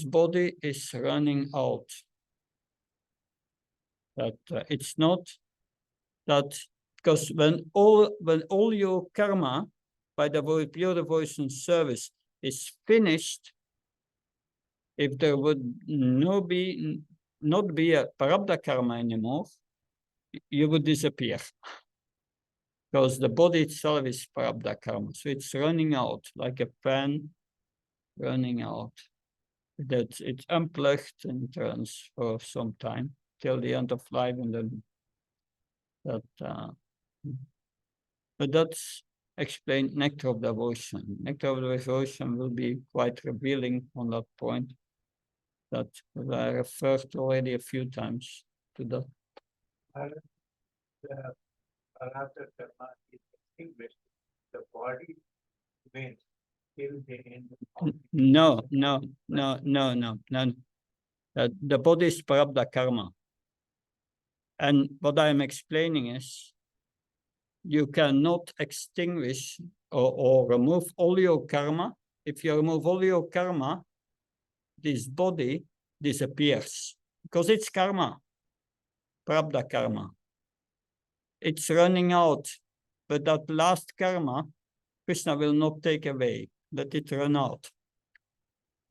body is running out. That it's not that, because when all your karma by the pure devotion service is finished, if there would not be a parabdha karma anymore, you would disappear. Because the body itself is parabdha karma, so it's running out like a fan running out. That it's unplugged and turns for some time till the end of life, and then that. But that's explained nectar of devotion. Nectar of devotion will be quite revealing on that point. That I referred already a few times to that. The parabdha karma is extinguished, the body remains till the end of No. The body is parabdha karma. And what I'm explaining is, you cannot extinguish or remove all your karma. If you remove all your karma, this body disappears because it's karma, prabdha karma. It's running out, but that last karma, Krishna will not take away. Let it run out.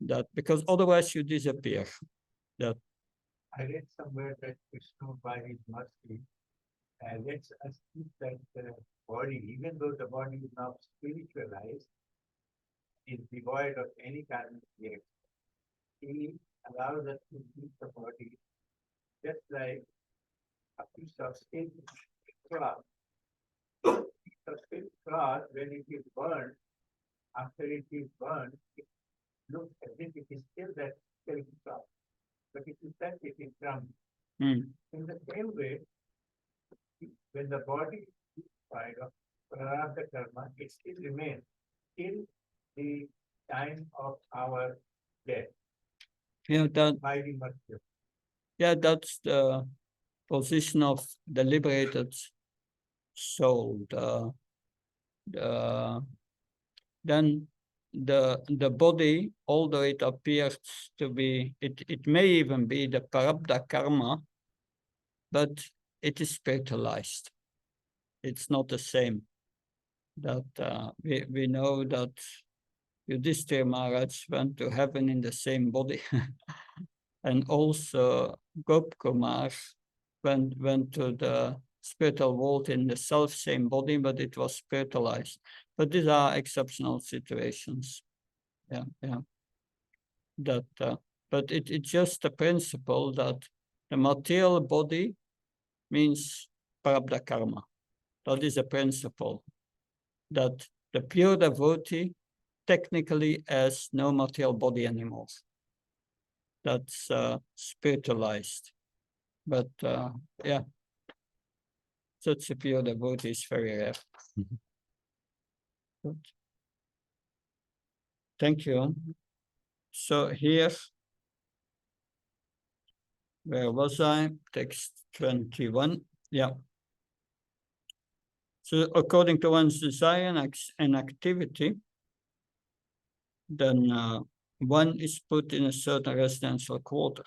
That because otherwise you disappear. That I read somewhere that Krishna, by his mercy, let's assume that the body, even though the body is now spiritualized, is devoid of any karmic reaction. He allows us to keep the body just like a piece of skin cloth. A silk cloth, when it is burned, after it is burned, it looks as if it is still that silk cloth. But if you touch it, it crumbles. Mm. In the same way, when the body is devoid of prarabdha karma, it still remains till the time of our death Yeah, by the mercy. yeah, that's the position of the liberated soul. Then the body, although it appears to be, it may even be the prarabdha karma, but it is spiritualized. It's not the same. That we know that Yudhishthira Maharaj went to heaven in the same body. And also Gopkumar went to the spiritual world in the self-same body, but it was spiritualized. But these are exceptional situations. Yeah, yeah. But it's just the principle that the material body means prarabdha karma. That is a principle that the pure devotee technically has no material body anymore. That's spiritualized. But yeah, such a pure devotee is very rare. Good. Thank you. So here, where was I? Text 21. Yeah. So according to one's desire and activity, then one is put in a certain residential quarter.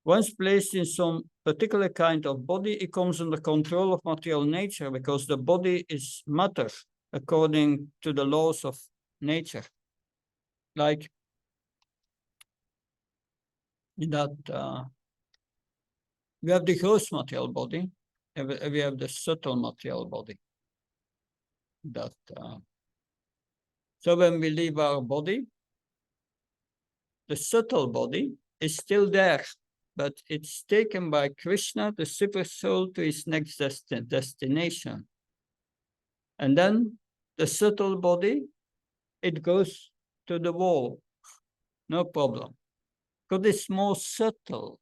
Once placed in some particular kind of body, it comes under control of material nature because the body is matter according to the laws of nature. Like that we have the gross material body, and we have the subtle material body. That so when we leave our body, the subtle body is still there, but it's taken by Krishna, the super soul, to his next destination. And then the subtle body, it goes to the wall, no problem, because it's more subtle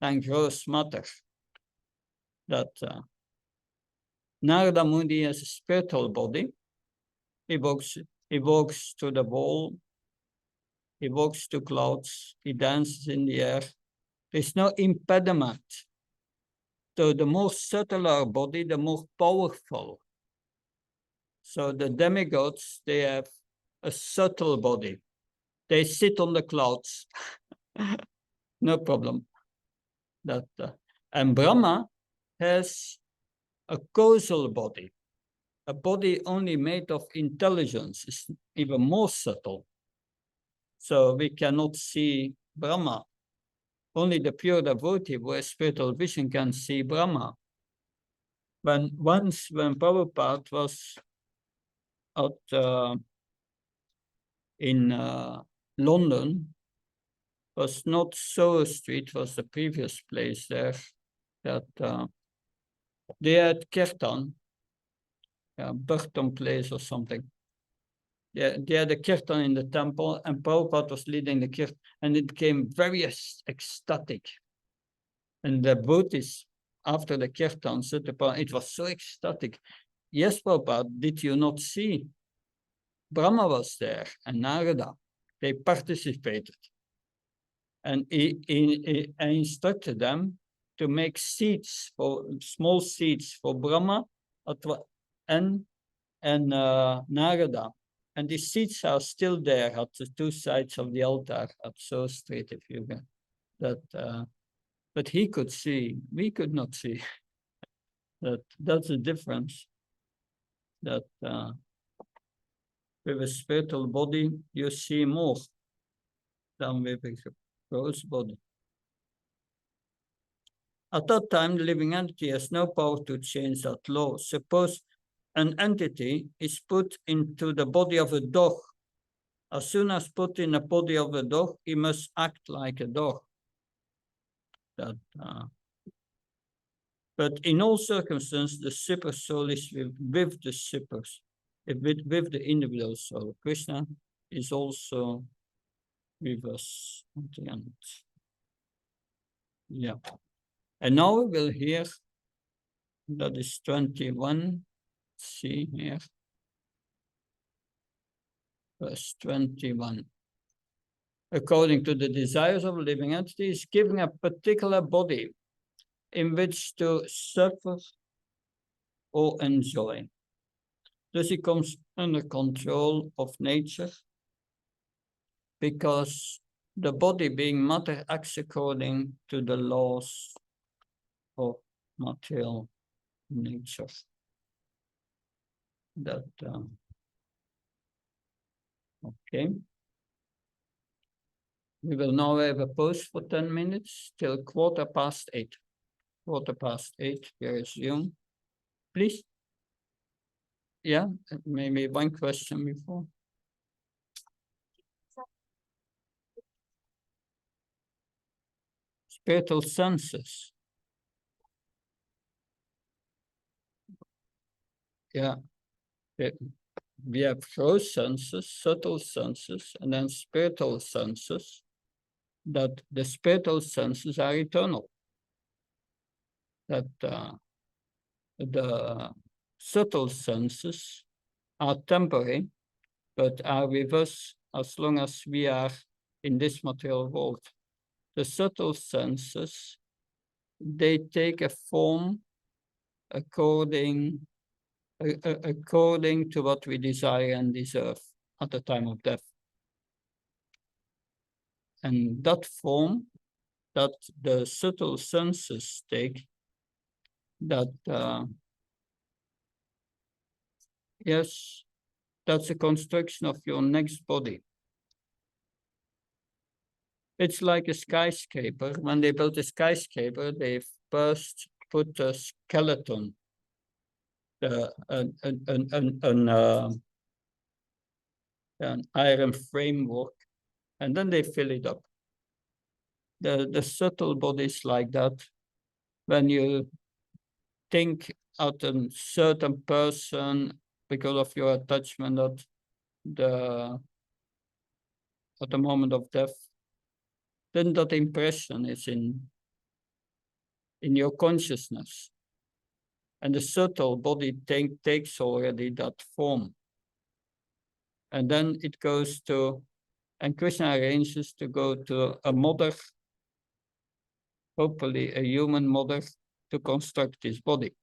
than gross matter. That Narada Muni has a spiritual body. He walks to the wall. He walks to clouds. He dances in the air. There's no impediment. So the more subtle our body, the more powerful. So the demigods, they have a subtle body. They sit on the clouds. No problem. And Brahma has a causal body. A body only made of intelligence is even more subtle. So we cannot see Brahma. Only the pure devotee who has spiritual vision can see Brahma. When Prabhupada was in London, was not Sastri, it was the previous place there, that they had kirtan, Burton Place or something. They had a kirtan in the temple, and Prabhupada was leading the kirtan, and it became very ecstatic. And the devotees, after the kirtan, said to Prabhupada, it was so ecstatic. Yes, Prabhupada, did you not see? Brahma was there, and Narada. They participated. And he instructed them to make seats, small seats for Brahma and Narada. And the seats are still there at the two sides of the altar at Sastri, if you can. But he could see, we could not see. That's the difference. That with a spiritual body, you see more than with a gross body. At that time, the living entity has no power to change that law. Suppose an entity is put into the body of a dog. As soon as put in the body of a dog, he must act like a dog. But in all circumstances, the super soul is with the supers, with the individual soul. Krishna is also with us at the end. Yeah. And now we will hear, that is 21. See here. Verse 21. According to the desires of living entities, giving a particular body in which to suffer or enjoy. Thus he comes under control of nature, because the body being matter acts according to the laws of material nature. That okay. We will now have a pause for 10 minutes till 8:15. 8:15, we resume. Please. Yeah, maybe one question before. Spiritual senses. Yeah. We have gross senses, subtle senses, and then spiritual senses. That the spiritual senses are eternal. That the subtle senses are temporary, but are with us as long as we are in this material world. The subtle senses, they take a form according to what we desire and deserve at the time of death. And that form that the subtle senses take, that yes, that's a construction of your next body. It's like a skyscraper. When they built a skyscraper, they first put a skeleton, an iron framework, and then they fill it up. The subtle bodies like that. When you think of a certain person because of your attachment at the moment of death, then that impression is in your consciousness. And the subtle body takes already that form. And then it goes to, and Krishna arranges to go to a mother, hopefully a human mother, to construct his body.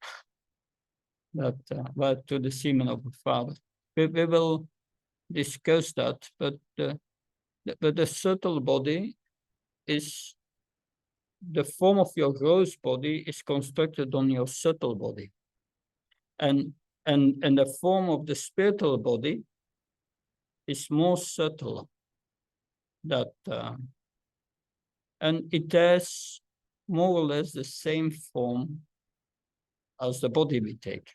That to the semen of a father. We will discuss that, but the subtle body is, the form of your gross body is constructed on your subtle body. And the form of the spiritual body is more subtle. That and it has more or less the same form as the body we take.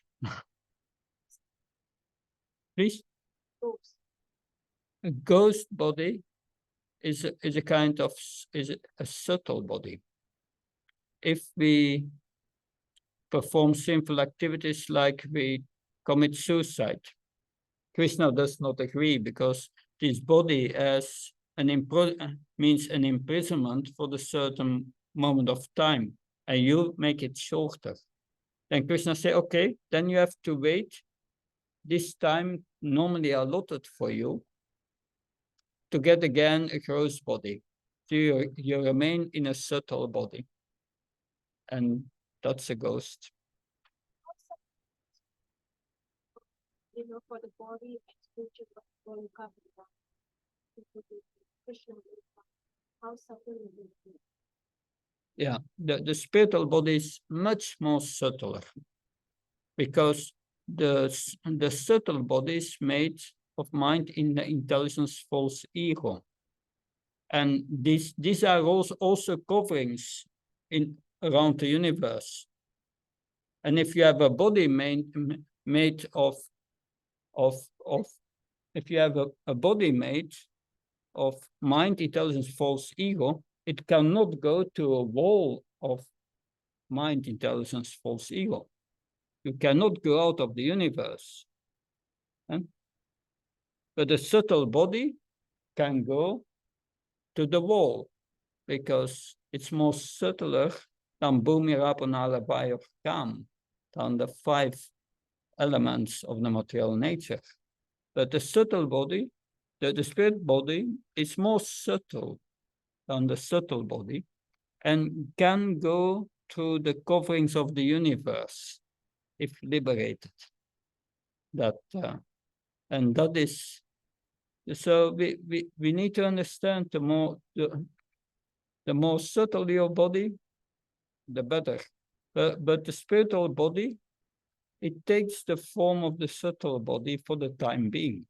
Please. A ghost body is a kind of a subtle body. If we perform sinful activities like we commit suicide, Krishna does not agree, because this body has means an imprisonment for the certain moment of time, and you make it shorter. Then Krishna say, okay, then you have to wait this time normally allotted for you to get again a gross body. So you remain in a subtle body. And that's a ghost. For the body and spiritual body coming down. How subtle is it? Yeah, the spiritual body is much more subtler, because the subtle body is made of mind in the intelligence false ego. And these are also coverings around the universe. And if you have a body made of if you have a body made of mind, intelligence, false ego, it cannot go to a wall of mind, intelligence, false ego. You cannot go out of the universe. But a subtle body can go to the wall because it's more subtler than Bhumirapanala Vaya Kam, than the 5 elements of the material nature. But the subtle body, the spirit body, is more subtle than the subtle body and can go through the coverings of the universe if liberated. And that is, so we need to understand the more subtle your body, the better. But the spiritual body, it takes the form of the subtle body for the time being.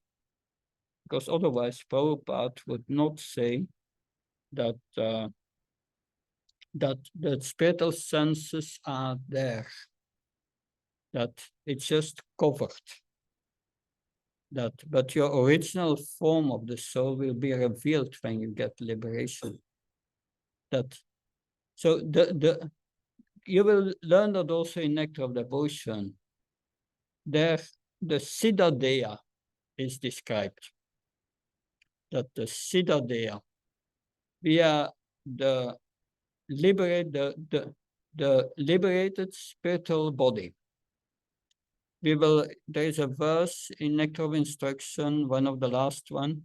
Because otherwise, Prabhupada would not say that that the spiritual senses are there, that it's just covered. But your original form of the soul will be revealed when you get liberation. So you will learn that also in Nectar of Devotion. There, the Siddha Deha is described. That the Siddha Deha, we are the liberated spiritual body. There is a verse in Nectar of Instruction, one of the last one.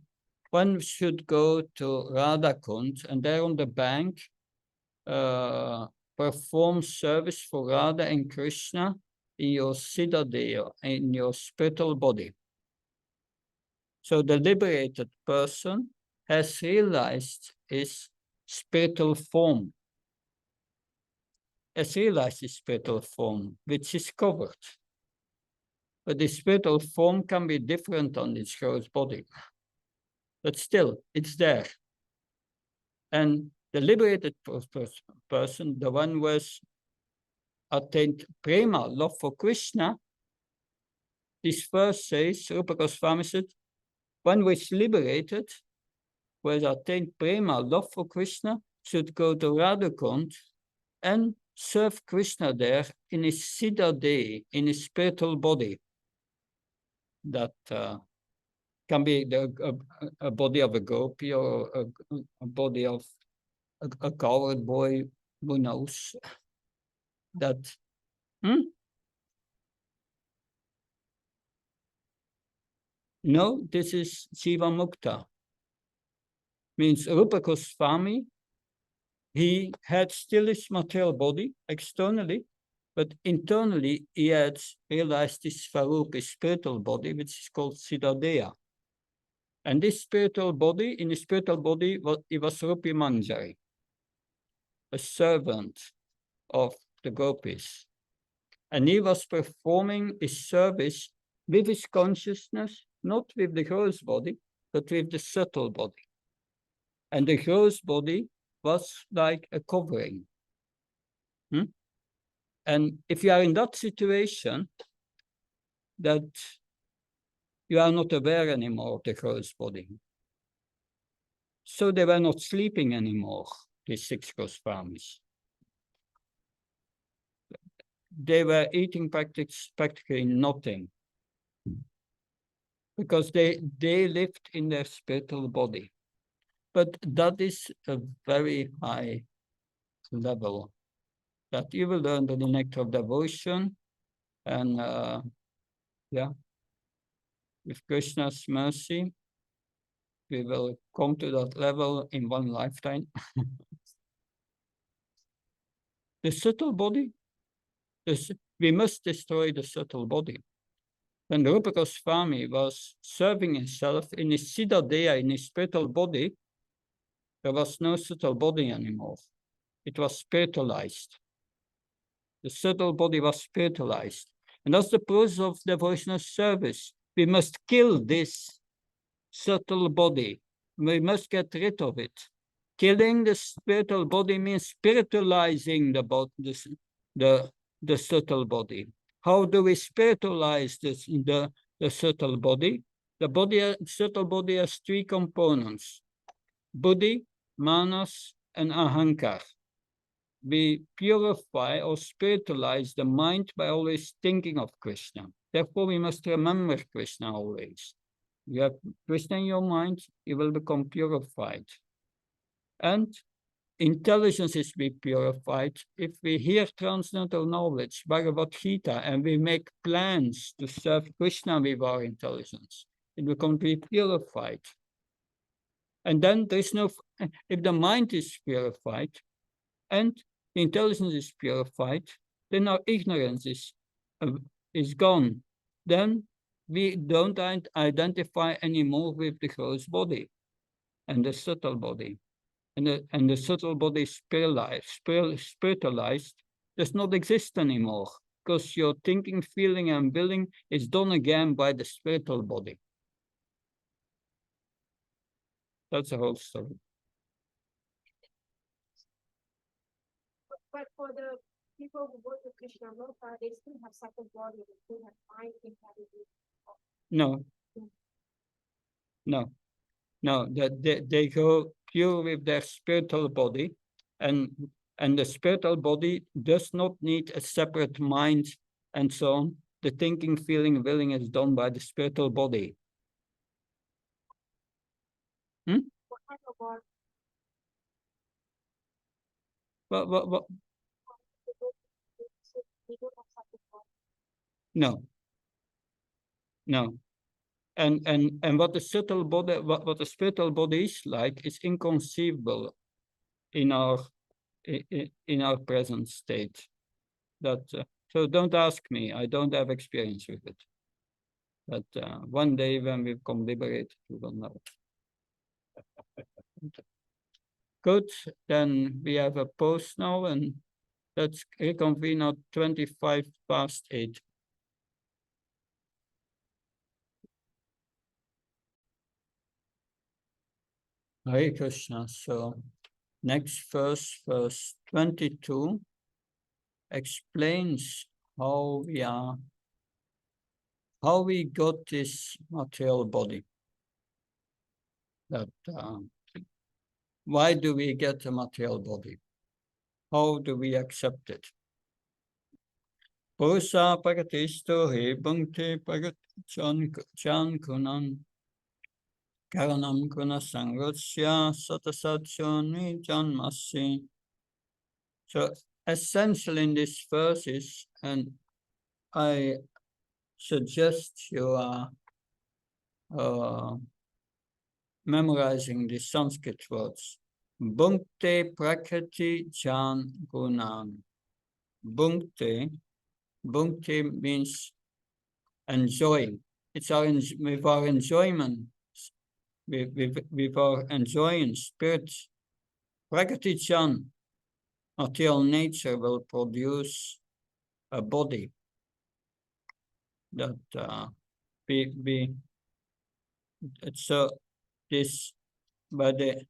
One should go to Radha Kund, and there on the bank, perform service for Radha and Krishna in your Siddha Deha, in your spiritual body. So the liberated person has realized his spiritual form, which is covered. But the spiritual form can be different on its gross body. But still, it's there. And the liberated person, the one who has attained prema, love for Krishna, this verse says, Rupa Goswami said, one who is liberated, who has attained prema, love for Krishna, should go to Radhakund and serve Krishna there in his Siddha Deha, in his spiritual body. That can be a body of a gopi or a body of a coward boy, who knows. That No, this is Jiva Mukta. Means Rupa Goswami, he had still his material body externally, but internally he had realized his Svarupa, his spiritual body, which is called Siddha Deha. And this spiritual body, in his spiritual body, he was Rupi Manjari, a servant of the gopis. And he was performing his service with his consciousness, not with the gross body, but with the subtle body. And the gross body was like a covering. And if you are in that situation, that you are not aware anymore of the gross body. So they were not sleeping anymore, these 6 Goswamis. They were eating practically nothing, because they lived in their spiritual body. But that is a very high level that you will learn the Nectar of Devotion. And with Krishna's mercy, we will come to that level in one lifetime. The subtle body, we must destroy the subtle body. When Rupa Goswami was serving himself in his Siddha Deha, in his spiritual body, there was no subtle body anymore. It was spiritualized. The subtle body was spiritualized. And that's the process of devotional service. We must kill this subtle body. We must get rid of it. Killing the spiritual body means spiritualizing the subtle body. How do we spiritualize the subtle body? Subtle body has three components: buddhi, manas, and ahankar. We purify or spiritualize the mind by always thinking of Krishna. Therefore, we must remember Krishna always. You have Krishna in your mind, you will become purified. And intelligence is be purified if we hear transcendental knowledge, Bhagavad Gita, and we make plans to serve Krishna with our intelligence. It becomes be purified. And then there's no, if the mind is purified and the intelligence is purified, then our ignorance is gone. Then we don't identify anymore with the gross body and the subtle body. And the subtle body spiritualized does not exist anymore, because your thinking, feeling, and willing is done again by the spiritual body. That's the whole story. But for the people who go to Krishna Loka, they still have subtle body, they still have mind, intelligence. No. They go pure with their spiritual body, and the spiritual body does not need a separate mind and so on. The thinking, feeling, willing is done by the spiritual body. What type of body? What? They don't have subtle body. No. And what the subtle body, what the spiritual body is like, is inconceivable in our present state. That so don't ask me. I don't have experience with it. But one day when we become liberated, we will know. Good. Then we have a pause now, and let's reconvene at 8:25. Hare Krishna. So next verse, verse 22, explains how we got this material body. That why do we get a material body? How do we accept it? Purusa pagatisto he bhakti chan kunan karanam kuna sangrasya satasachoni janmasi. So essential in this verse is, and I suggest you are memorizing the Sanskrit words. Bhunkte prakriti jan gunan. Bhunkte means enjoying. It's with our enjoyment, with our enjoying spirit. Prakriti jan, material nature, will produce a body that so this by the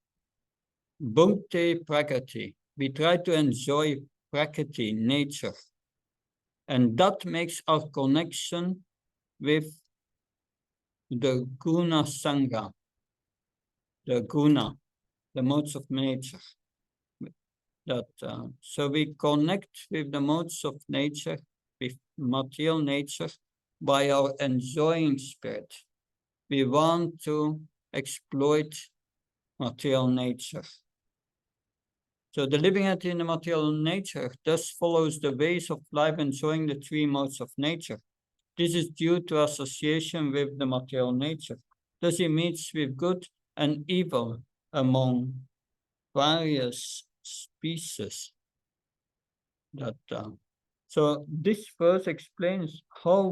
Bhunkte Prakriti. We try to enjoy Prakriti, nature. And that makes our connection with the guna sangha, the guna, the modes of nature. So we connect with the modes of nature, with material nature, by our enjoying spirit. We want to exploit material nature. So the living entity in the material nature thus follows the ways of life, enjoying the three modes of nature. This is due to association with the material nature. Thus he meets with good and evil among various species. So this verse explains how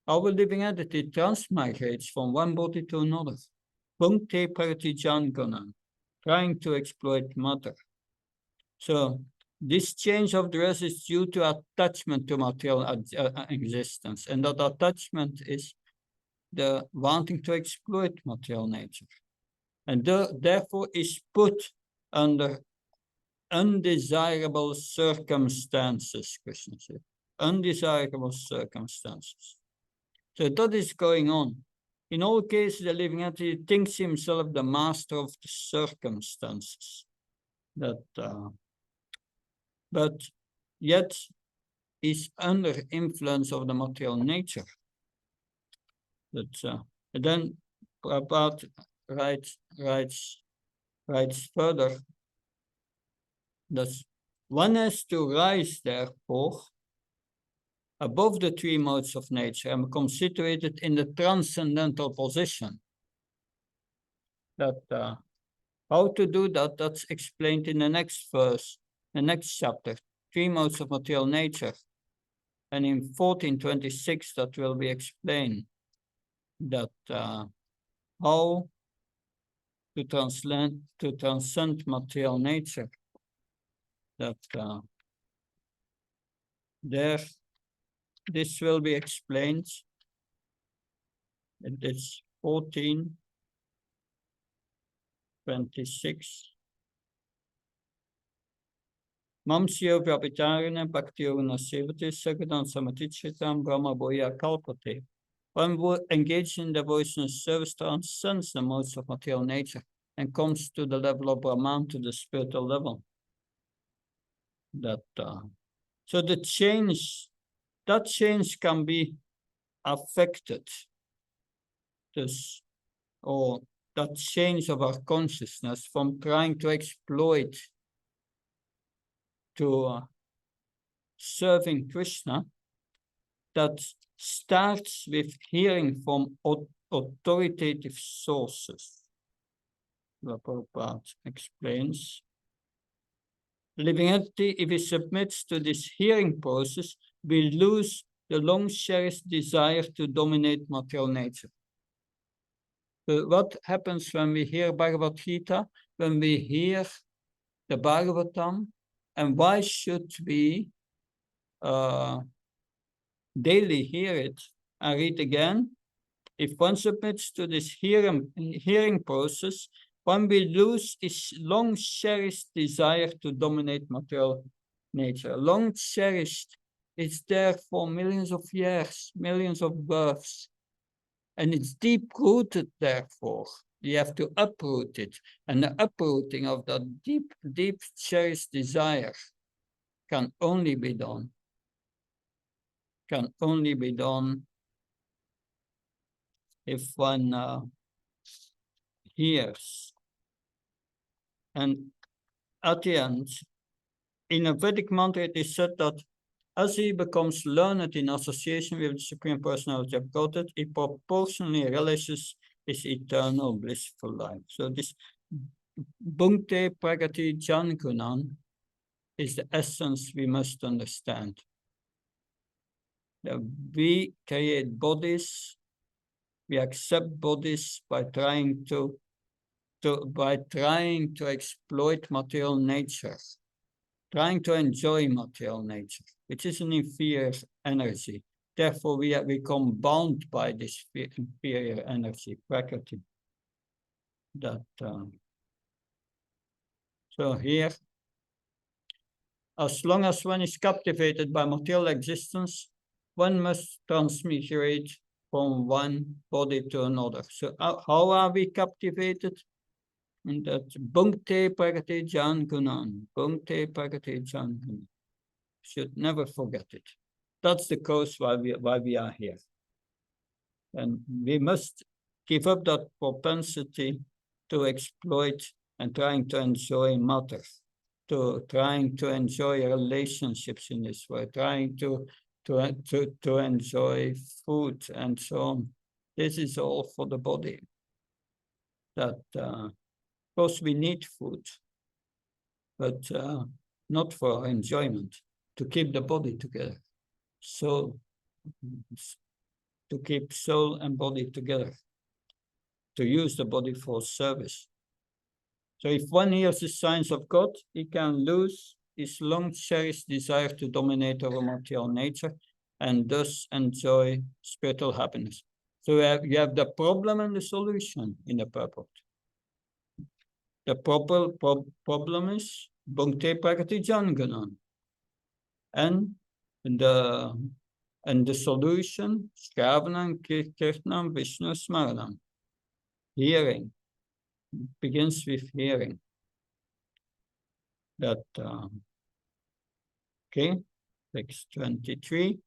a living entity transmigrates from one body to another. Bhunkte Pratijangana, trying to exploit matter. So this change of dress is due to attachment to material existence, and that attachment is the wanting to exploit material nature, and therefore is put under undesirable circumstances, Krishna said. Undesirable circumstances. So that is going on. In all cases, the living entity thinks himself the master of the circumstances. But yet is under influence of the material nature. Then Prabhupada writes further that one has to rise, therefore, above the three modes of nature and become situated in the transcendental position. How to do that, that's explained in the next verse, the next chapter, three modes of material nature. And in 1426, that will be explained that how to transcend material nature. That this will be explained. It is 1426. Mamsyo Vyapitarina Bhakti Sevati Sagadan Samatichitam Brahma Boya Kalpate. One who engages in devotional service transcends the modes of material nature and comes to the level of Brahman, to the spiritual level. So that change can be affected. Or that change of our consciousness from trying to exploit to serving Krishna, that starts with hearing from authoritative sources. Prabhupada explains. Living entity, if he submits to this hearing process, will lose the long-cherished desire to dominate material nature. What happens when we hear Bhagavad Gita, when we hear the Bhagavatam, and why should we daily hear it and read again? If one submits to this hearing process, one will lose his long-cherished desire to dominate material nature. Long-cherished, it's there for millions of years, millions of births, and it's deep-rooted, therefore. You have to uproot it, and the uprooting of that deep cherished desire can only be done if one hears. And at the end, in a Vedic mantra, it is said that as he becomes learned in association with the Supreme Personality of Godhead, he proportionally relishes his eternal blissful life. So this Bhakti Pragati Jangunan is the essence we must understand. That we create bodies, we accept bodies by trying to exploit material nature, trying to enjoy material nature, which is an inferior energy. Therefore, we become bound by this inferior energy, Prakriti. So here, as long as one is captivated by material existence, one must transmigrate from one body to another. So how are we captivated? And that Bhakti Pragati Jangunan, Bhakti Pragati Jangunan. Should never forget it. That's the cause why we are here. And we must give up that propensity to exploit and trying to enjoy matter, to trying to enjoy relationships in this way, trying to enjoy food and so on. This is all for the body. Of course, we need food, but not for enjoyment, to keep the body together. So, to keep soul and body together, to use the body for service. So if one hears the signs of God, he can lose his long-cherished desire to dominate over material nature and thus enjoy spiritual happiness. So you have the problem and the solution in the purport. the problem is Bhakti Prakati Janganan. And the solution, Shravanam, Kirtanam, Vishnu Smaranam. Hearing begins with hearing. That okay, text 23.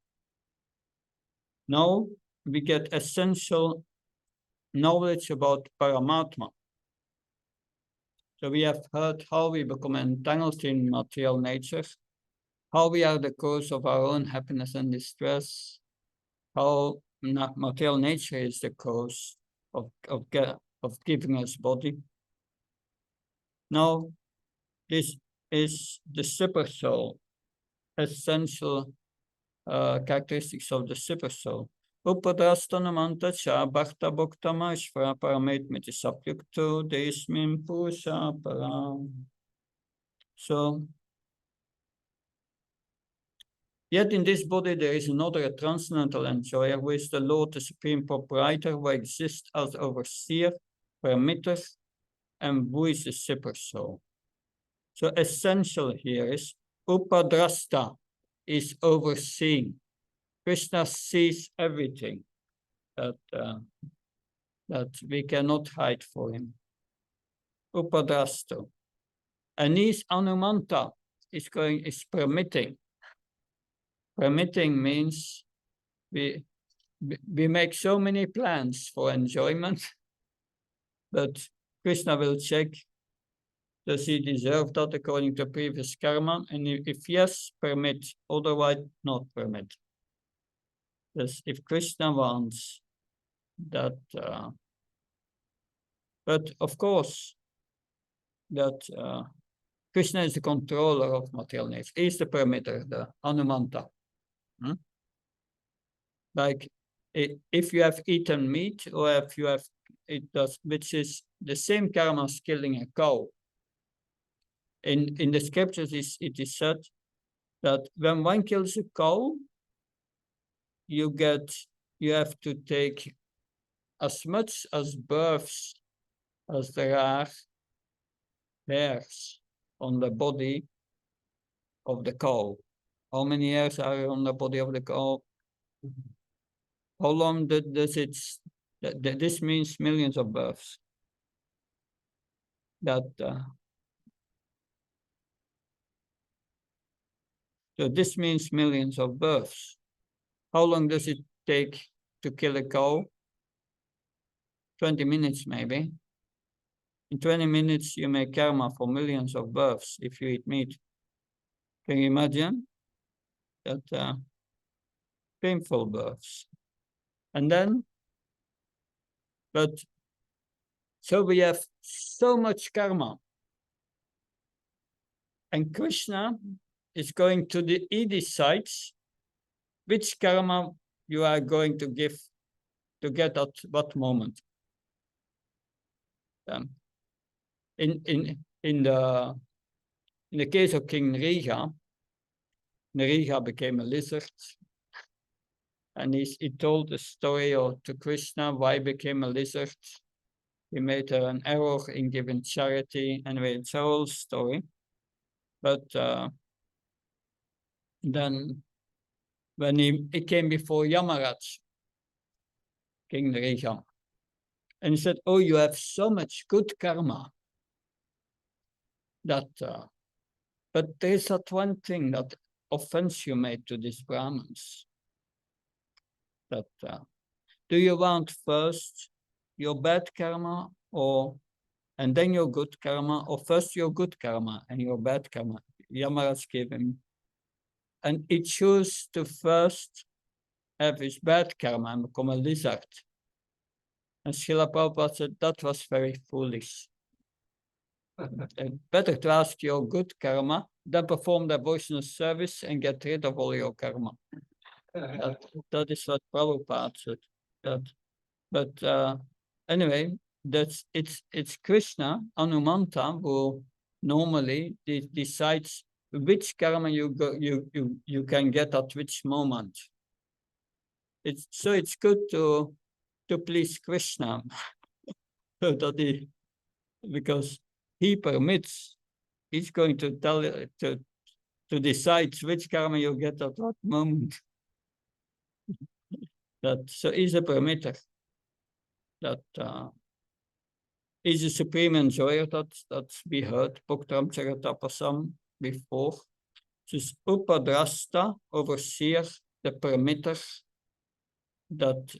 Now we get essential knowledge about Paramatma. So we have heard how we become entangled in material nature, how we are the cause of our own happiness and distress, how material nature is the cause of giving us body. Now, this is the super soul, essential characteristics of the super soul. Upadrastanamanta cha bhakta bhaktama ishvara parametmiti sapyukto deismin purusha param. So, yet in this body there is another transcendental enjoyer, who is the Lord, the Supreme Proprietor, who exists as overseer, permitter, and who is the super soul. So essential here is Upadrasta is overseeing. Krishna sees everything that we cannot hide for him. Upadrasta. And he's Anumanta, is permitting. Permitting means we make so many plans for enjoyment, but Krishna will check, does he deserve that according to previous karma? And if yes, permit, otherwise not permit. Yes, if Krishna wants that, but of course, that Krishna is the controller of material nature. He's the permitter, the Anumanta. Like if you have eaten meat, or if you have which is the same karma as killing a cow. In the scriptures, it is said that when one kills a cow, you have to take as much as births as there are hairs on the body of the cow. How many hairs are on the body of the cow? How long does it? This means millions of births. So this means millions of births. How long does it take to kill a cow? 20 minutes maybe. In 20 minutes, you make karma for millions of births if you eat meat. Can you imagine? That painful births. And then, so we have so much karma. And Krishna is going he decides which karma you are going to give to get at what moment. In the case of King Nriga became a lizard, and he told the story to Krishna why he became a lizard. He made an error in giving charity, and it's a whole story. But then when he came before Yamaraj, King Nriga, and he said, "Oh, you have so much good karma that, but there is that one thing, that offense you made to these Brahmins. That do you want first your bad karma, and then your good karma, or first your good karma and your bad karma?" Yamaraj gave him, and he chose to first have his bad karma and become a lizard. And Srila Prabhupada said that was very foolish. Better to ask your good karma than perform the devotional service and get rid of all your karma. That is what Prabhupada said. But anyway, it's Krishna, Anumanta, who normally decides which karma you can get at which moment. It's good to please Krishna, because he permits, he's going to tell you to decide which karma you get at what moment. So he's a permitter. That is a supreme enjoyer that we heard Bhaktam Charatapasam before. Dus Upadrasta, overseer, the permitter,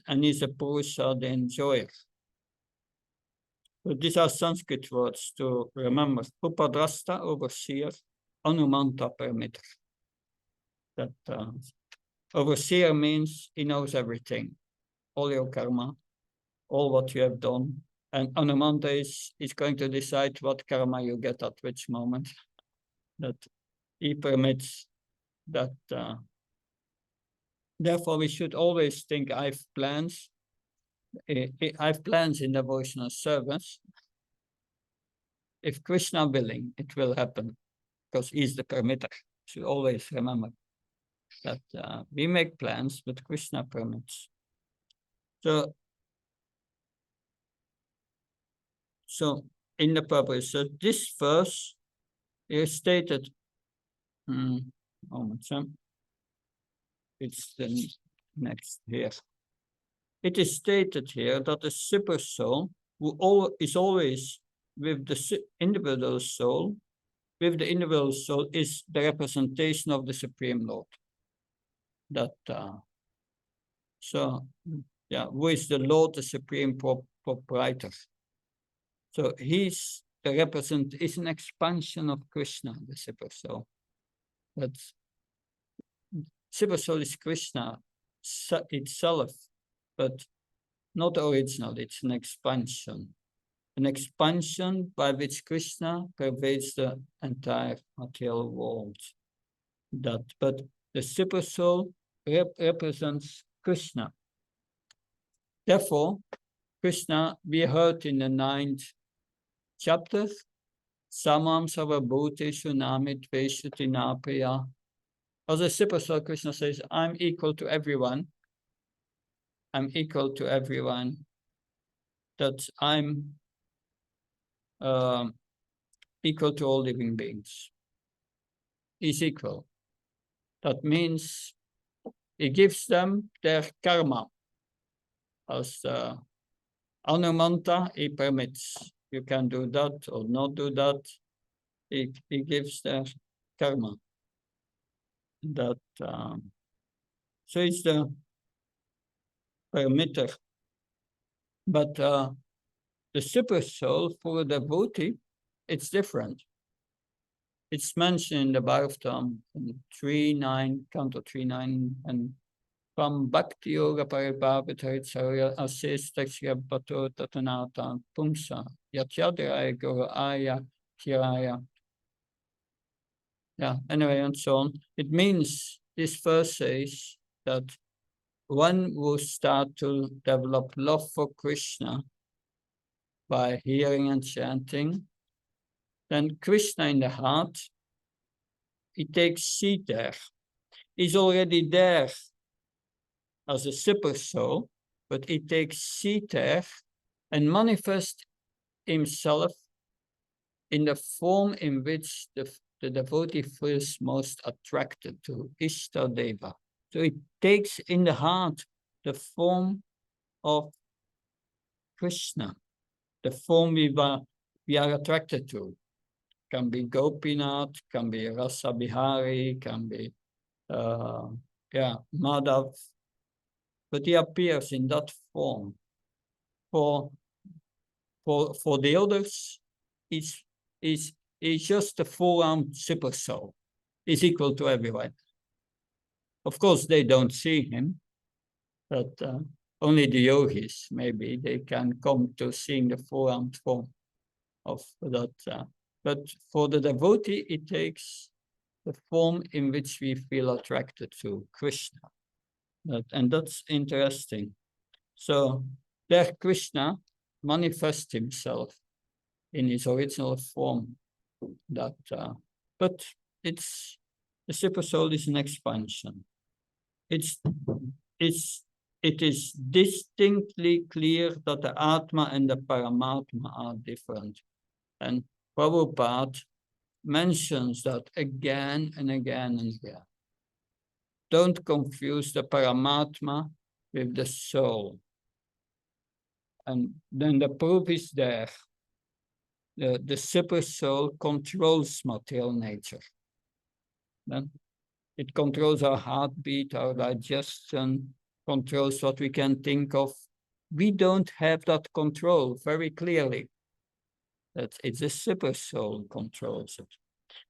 and is a Purusha, the enjoyer. So these are Sanskrit words to remember. Upadrasta, overseer, Anumanta, permitter. That overseer means he knows everything, all your karma, all what you have done. And Anumanta is going to decide what karma you get at which moment. That he permits that. Therefore, we should always think, I have plans. I have plans in devotional service. If Krishna willing, it will happen, because he's the permitter. Should always remember that we make plans, but Krishna permits. So in the purpose, so this verse is stated. It's the next here. It is stated here that the super soul, who is always with the individual soul, with the individual soul, is the representation of the Supreme Lord. That who is the Lord, the Supreme Proprietor. So he's the is an expansion of Krishna, the super soul. That's super soul is Krishna itself, but not original. It's an expansion by which Krishna pervades the entire material world. But the super soul represents Krishna. Therefore, Krishna, we heard in the 9th chapter, Samam Sarvabhuteshu Namit Veshati Napriya. As a super soul, Krishna says, I'm equal to everyone. I'm equal to everyone. That I'm equal to all living beings. He's equal. That means he gives them their karma. As Anumanta, he permits. You can do that or not do that. He gives their karma. That so it's the permitter. But the super soul for a devotee, it's different. It's mentioned in the Bhagavatam in 3.9, canto 3.9, and from Bhakti Yoga Paribhavitaritsaurya Asistachya Bhato Tatanata Pumsa Yatyadhiraya Gauraya Kiraya. Yeah, anyway, and so on. It means, this verse says that one will start to develop love for Krishna by hearing and chanting. Then Krishna in the heart, he takes seat there. He's already there as a super soul, but he takes seat there and manifests himself in the form in which the devotee feels most attracted to, Ishtadeva. So it takes in the heart the form of Krishna, the form we are attracted to. Can be Gopinath, can be Rasa Bihari, can be Madhav. But he appears in that form. For the others, he's just a full-armed super soul. He's equal to everyone. Of course, they don't see him, but only the yogis, maybe, they can come to seeing the full-armed form of that. But for the devotee, it takes the form in which we feel attracted to Krishna. And that's interesting. So there Krishna manifests himself in his original form. But the super soul is an expansion. It is distinctly clear that the Atma and the Paramatma are different. And Prabhupada mentions that again and again and again. Don't confuse the Paramatma with the soul. And then the proof is there. The super soul controls material nature. Then it controls our heartbeat, our digestion, controls what we can think of. We don't have that control very clearly. That it's the super soul controls it.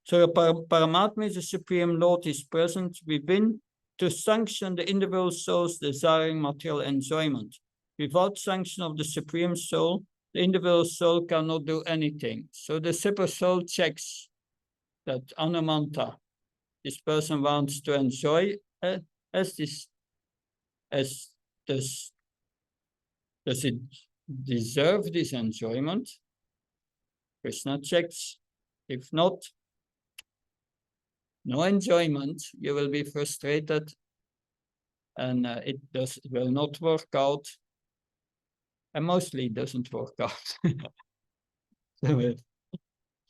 So the Paramatma is the Supreme Lord is present within to sanction the individual soul's desiring material enjoyment. Without sanction of the Supreme Soul, the individual soul cannot do anything. So the super soul checks that Anumanta, this person wants to enjoy does it deserve this enjoyment? Krishna checks. If not, no enjoyment, you will be frustrated and it will not work out. And mostly it doesn't work out.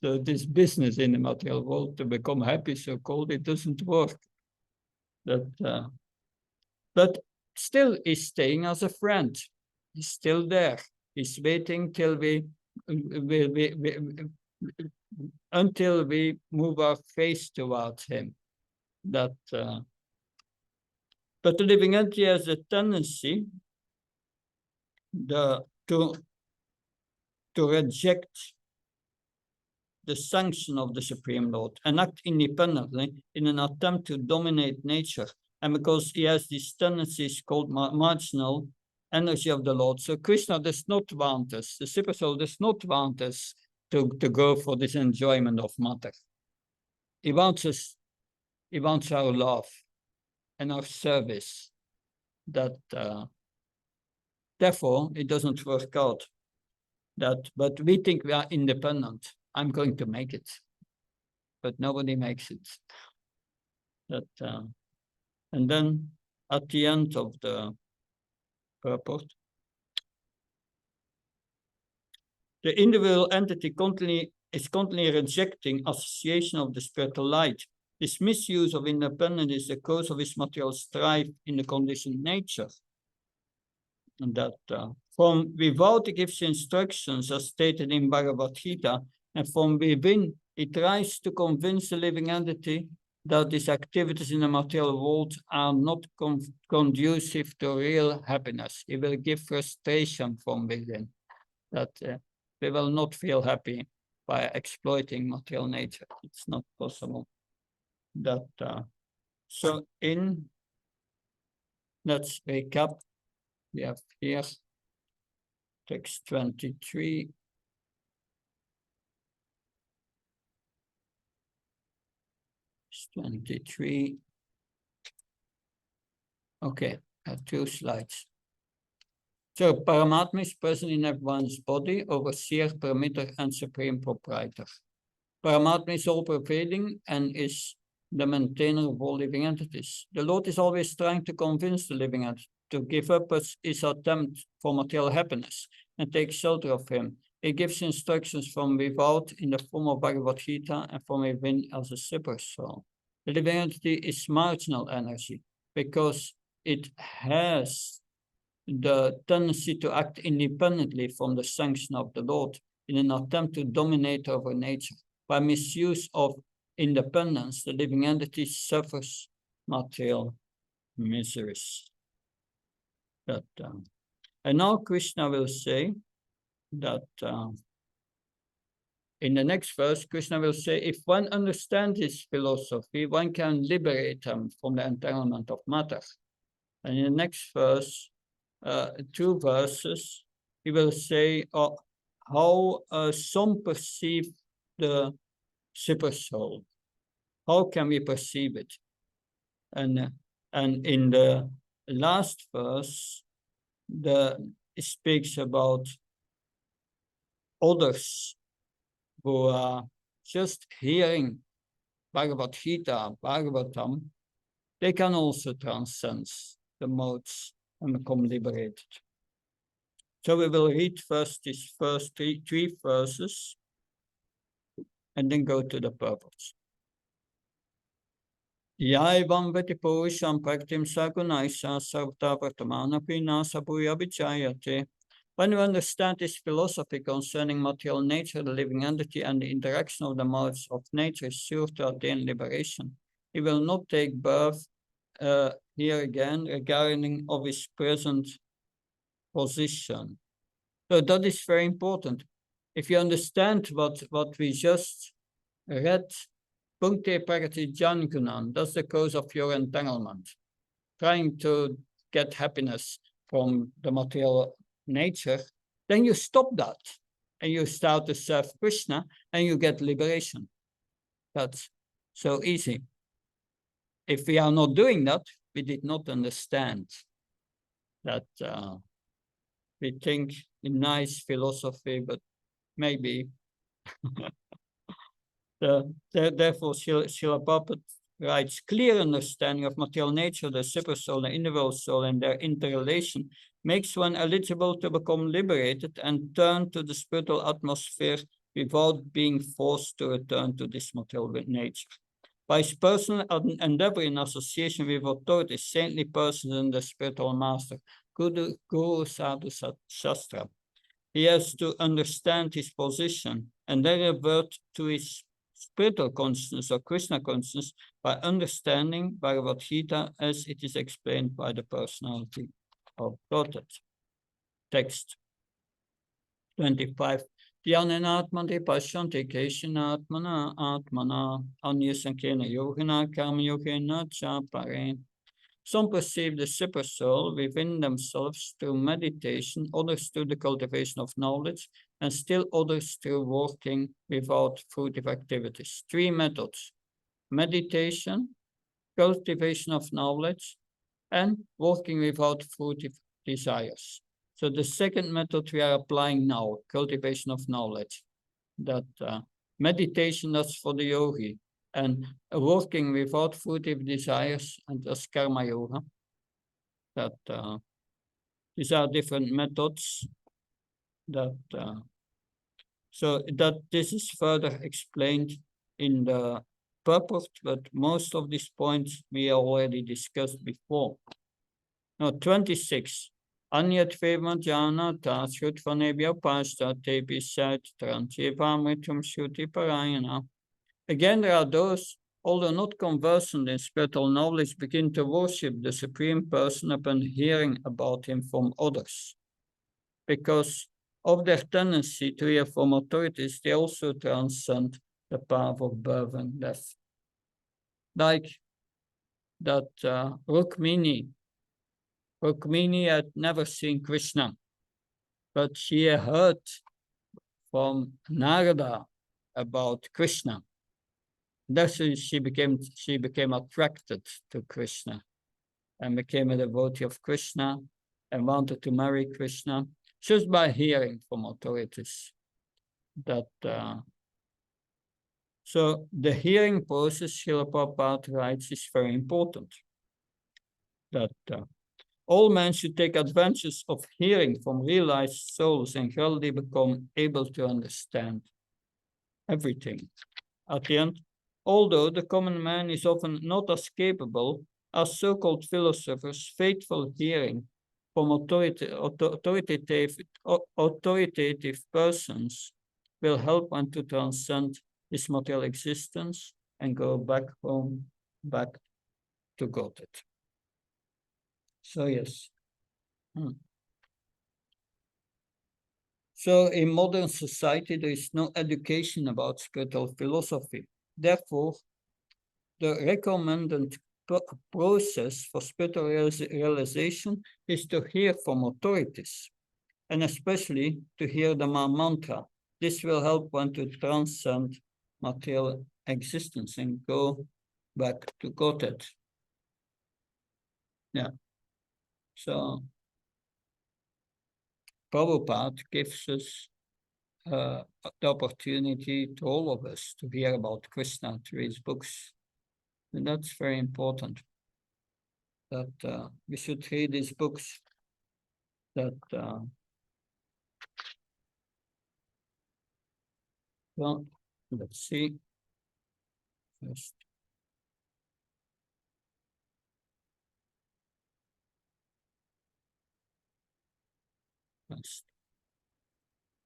So this business in the material world to become happy, so-called, it doesn't work. But still he's staying as a friend. He's still there. He's waiting till until we move our face towards him. But the living entity has a tendency to reject the sanction of the Supreme Lord and act independently in an attempt to dominate nature. And because he has these tendencies called marginal energy of the Lord. So Krishna does not want us, the Super Soul does not want us to go for this enjoyment of matter. He wants our love and our service. That therefore it doesn't work out. But we think we are independent. I'm going to make it, but nobody makes it. And then at the end of the purport, the individual entity is constantly rejecting association of the spiritual light. This misuse of independence is the cause of his material strife in the conditioned nature. And that from without he gives instructions as stated in Bhagavad Gita, and from within he tries to convince the living entity that his activities in the material world are not conducive to real happiness. He will give frustration from within, that we will not feel happy by exploiting material nature. It's not possible. So let's recap. We have here text 23. Text 23. Okay, I have 2 slides. So Paramatma is present in everyone's body, overseer, permitter, and supreme proprietor. Paramatma is all-pervading and is the maintainer of all living entities. The Lord is always trying to convince the living entity to give up his attempt for material happiness and take shelter of him. He gives instructions from without in the form of Bhagavad Gita and from within as a super soul. The living entity is marginal energy because it has the tendency to act independently from the sanction of the Lord in an attempt to dominate over nature. By misuse of independence, the living entity suffers material miseries. And now Krishna will say that in the next verse, Krishna will say, if one understands this philosophy, one can liberate them from the entanglement of matter. And in the next verse, 2 verses, he will say how some perceive the super soul. How can we perceive it? And in the last verse, it speaks about others who are just hearing Bhagavad Gita, Bhagavatam, they can also transcend the modes and become liberated. So we will read first these first three verses. and then go to the purpose. Yaivam vetipurusham praktim sagunaisa sarvata vartamanapi nasa bhuyavichayate. When you understand this philosophy concerning material nature, the living entity, and the interaction of the modes of nature is sure to attain liberation. He will not take birth here again regarding of his present position. So that is very important. If you understand what we just read, Punkte Pragati Jangunan, that's the cause of your entanglement. Trying to get happiness from the material nature, then you stop that and you start to serve Krishna and you get liberation. That's so easy. If we are not doing that, we did not understand that we think in nice philosophy, but maybe. Therefore, Srila Prabhupada writes, clear understanding of material nature, the supersoul, the individual soul, and their interrelation makes one eligible to become liberated and turn to the spiritual atmosphere without being forced to return to this material nature. By his personal endeavor in association with authorities, saintly persons, and the spiritual master, Guru Sadhu Shastra, he has to understand his position and then revert to his spiritual consciousness or Krishna consciousness by understanding Bhagavad Gita as it is explained by the personality of Godhead. Text 25. Dhyanenatmante pashyanti keshinatmana atmana anyasankena yogina karma yogena cha pare. Some perceive the super soul within themselves through meditation, others through the cultivation of knowledge, and still others through working without fruitive activities. 3 methods: meditation, cultivation of knowledge, and working without fruitive desires. So the second method we are applying now, cultivation of knowledge. That meditation, that's for the yogi, and working without fruitive desires, and that's karma yoga. That these are different methods. That so that this is further explained in the purport, but most of these points we already discussed before. Now 26. Anyat vema janata shrutvanebhya pashta tebi sat tranchevamritum shruti parayana. Again, there are those, although not conversant in spiritual knowledge, begin to worship the Supreme Person upon hearing about him from others. Because of their tendency to hear from authorities, they also transcend the path of birth and death. Like that Rukmini had never seen Krishna, but she heard from Narada about Krishna. Thus she became attracted to Krishna and became a devotee of Krishna and wanted to marry Krishna just by hearing from authorities. That so the hearing process, Srila Prabhupada writes, is very important. That all men should take advantage of hearing from realized souls and gradually become able to understand everything. At the end, although the common man is often not as capable as so-called philosophers, faithful hearing from authoritative persons will help one to transcend this material existence and go back home, back to Godhead. So yes. So in modern society, there is no education about spiritual philosophy. Therefore, the recommended process for spiritual realization is to hear from authorities, and especially to hear the mantra. This will help one to transcend material existence and go back to Godhead. Yeah. So Prabhupada gives us the opportunity to all of us to hear about Krishna through his books. And that's very important, that we should read his books, that well, Let's see. First. First.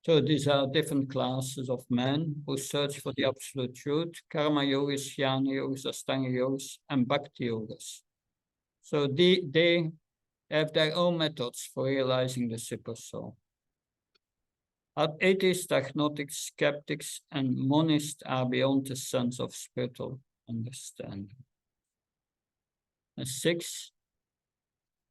So these are different classes of men who search for the absolute truth: karma yogis, jnana yogis, ashtanga yogis, and bhakti yogis. So they have their own methods for realizing the super soul. Atheists, agnostics, skeptics, and monists are beyond the sense of spiritual understanding. And 6,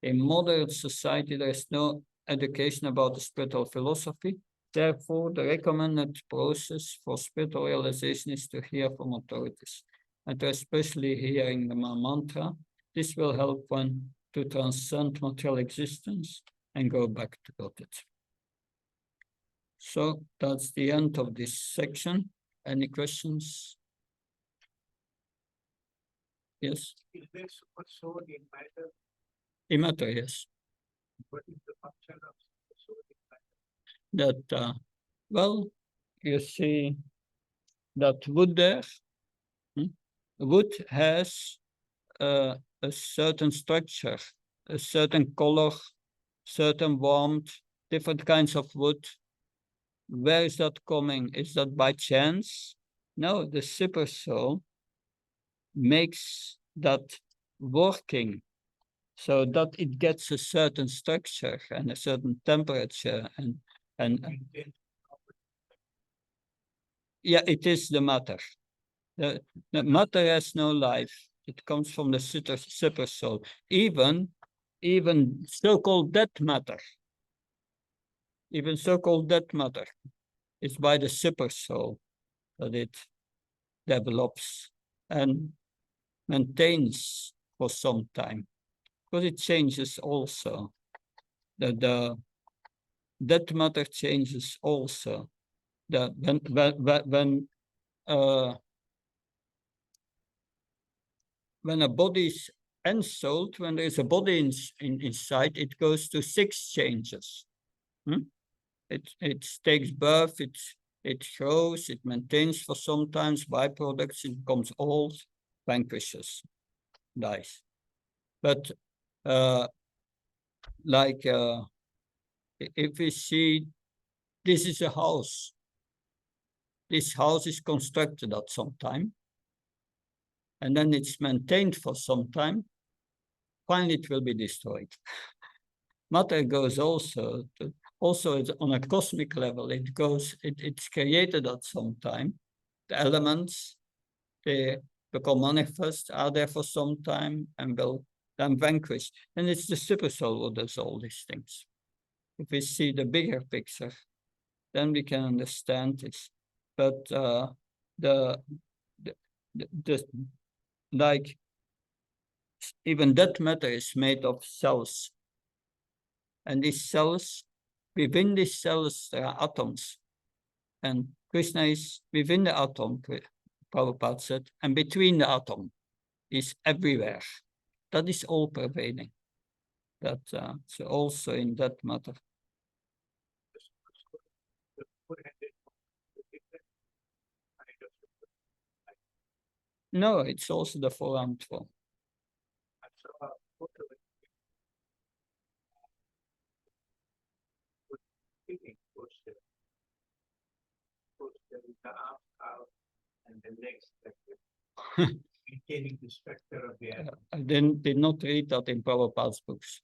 in modern society, there is no education about the spiritual philosophy. Therefore, the recommended process for spiritual realization is to hear from authorities, and especially hearing the mantra. This will help one to transcend material existence and go back to God. So that's the end of this section. Any questions? Yes? Is there super soul in matter? In matter, yes. What is the function of super soul in matter? That, well, you see that wood there, wood has a certain structure, a certain color, certain warmth, different kinds of wood. Where is that coming? Is that by chance? No, the super soul makes that working so that it gets a certain structure and a certain temperature and yeah, it is the matter. The matter has no life. It comes from the super soul. Even so-called dead matter. Even so-called dead matter is by the super soul that it develops and maintains for some time, because it changes also. The dead matter changes also. When a body is ensouled, when there is a body inside, it goes to 6 changes. It takes birth, it grows, it maintains for sometimes byproducts, it becomes old, vanquishes, dies. But if we see, this is a house. This house is constructed at some time, and then it's maintained for some time. Finally, it will be destroyed. Matter goes also it's on a cosmic level. It's created at some time. The elements, they become manifest, are there for some time, and will then vanquish. And it's the super soul who does all these things. If we see the bigger picture, then we can understand this. But like even that matter is made of cells. And these cells, within these cells, there are atoms. And Krishna is within the atom, Prabhupada said, and between the atom is everywhere. That is all pervading. That so also in that matter. No, it's also the four-armed form. And the legs maintaining the structure of the animal. I did not read that in Prabhupada's books.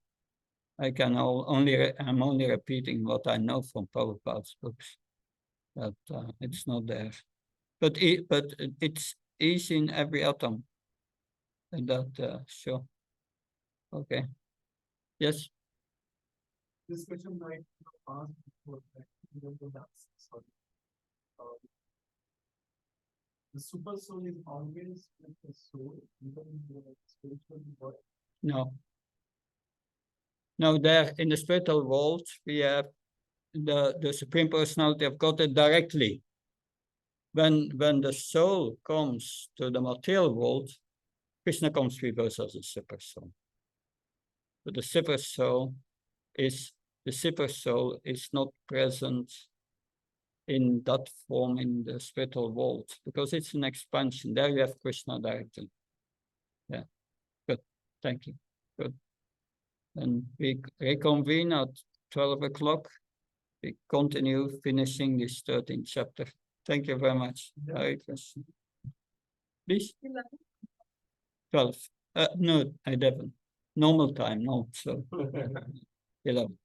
I'm only repeating what I know from Prabhupada's books. That it's not there, but it's in every atom. And that sure. Okay. Yes. This question might ask before sorry. The super soul is always with the soul, even in the spiritual world. No. No, there in the spiritual world, we have the Supreme Personality of Godhead directly. When the soul comes to the material world, Krishna comes with us as a super soul. But the super soul is not present in that form in the spiritual world, because it's an expansion. There you have Krishna directly. Yeah, good. Thank you. Good. And we reconvene at 12 o'clock. We continue finishing this 13th chapter. Thank you very much. Hare Krishna. Please. 12. No, 11. Normal time, no, so 11.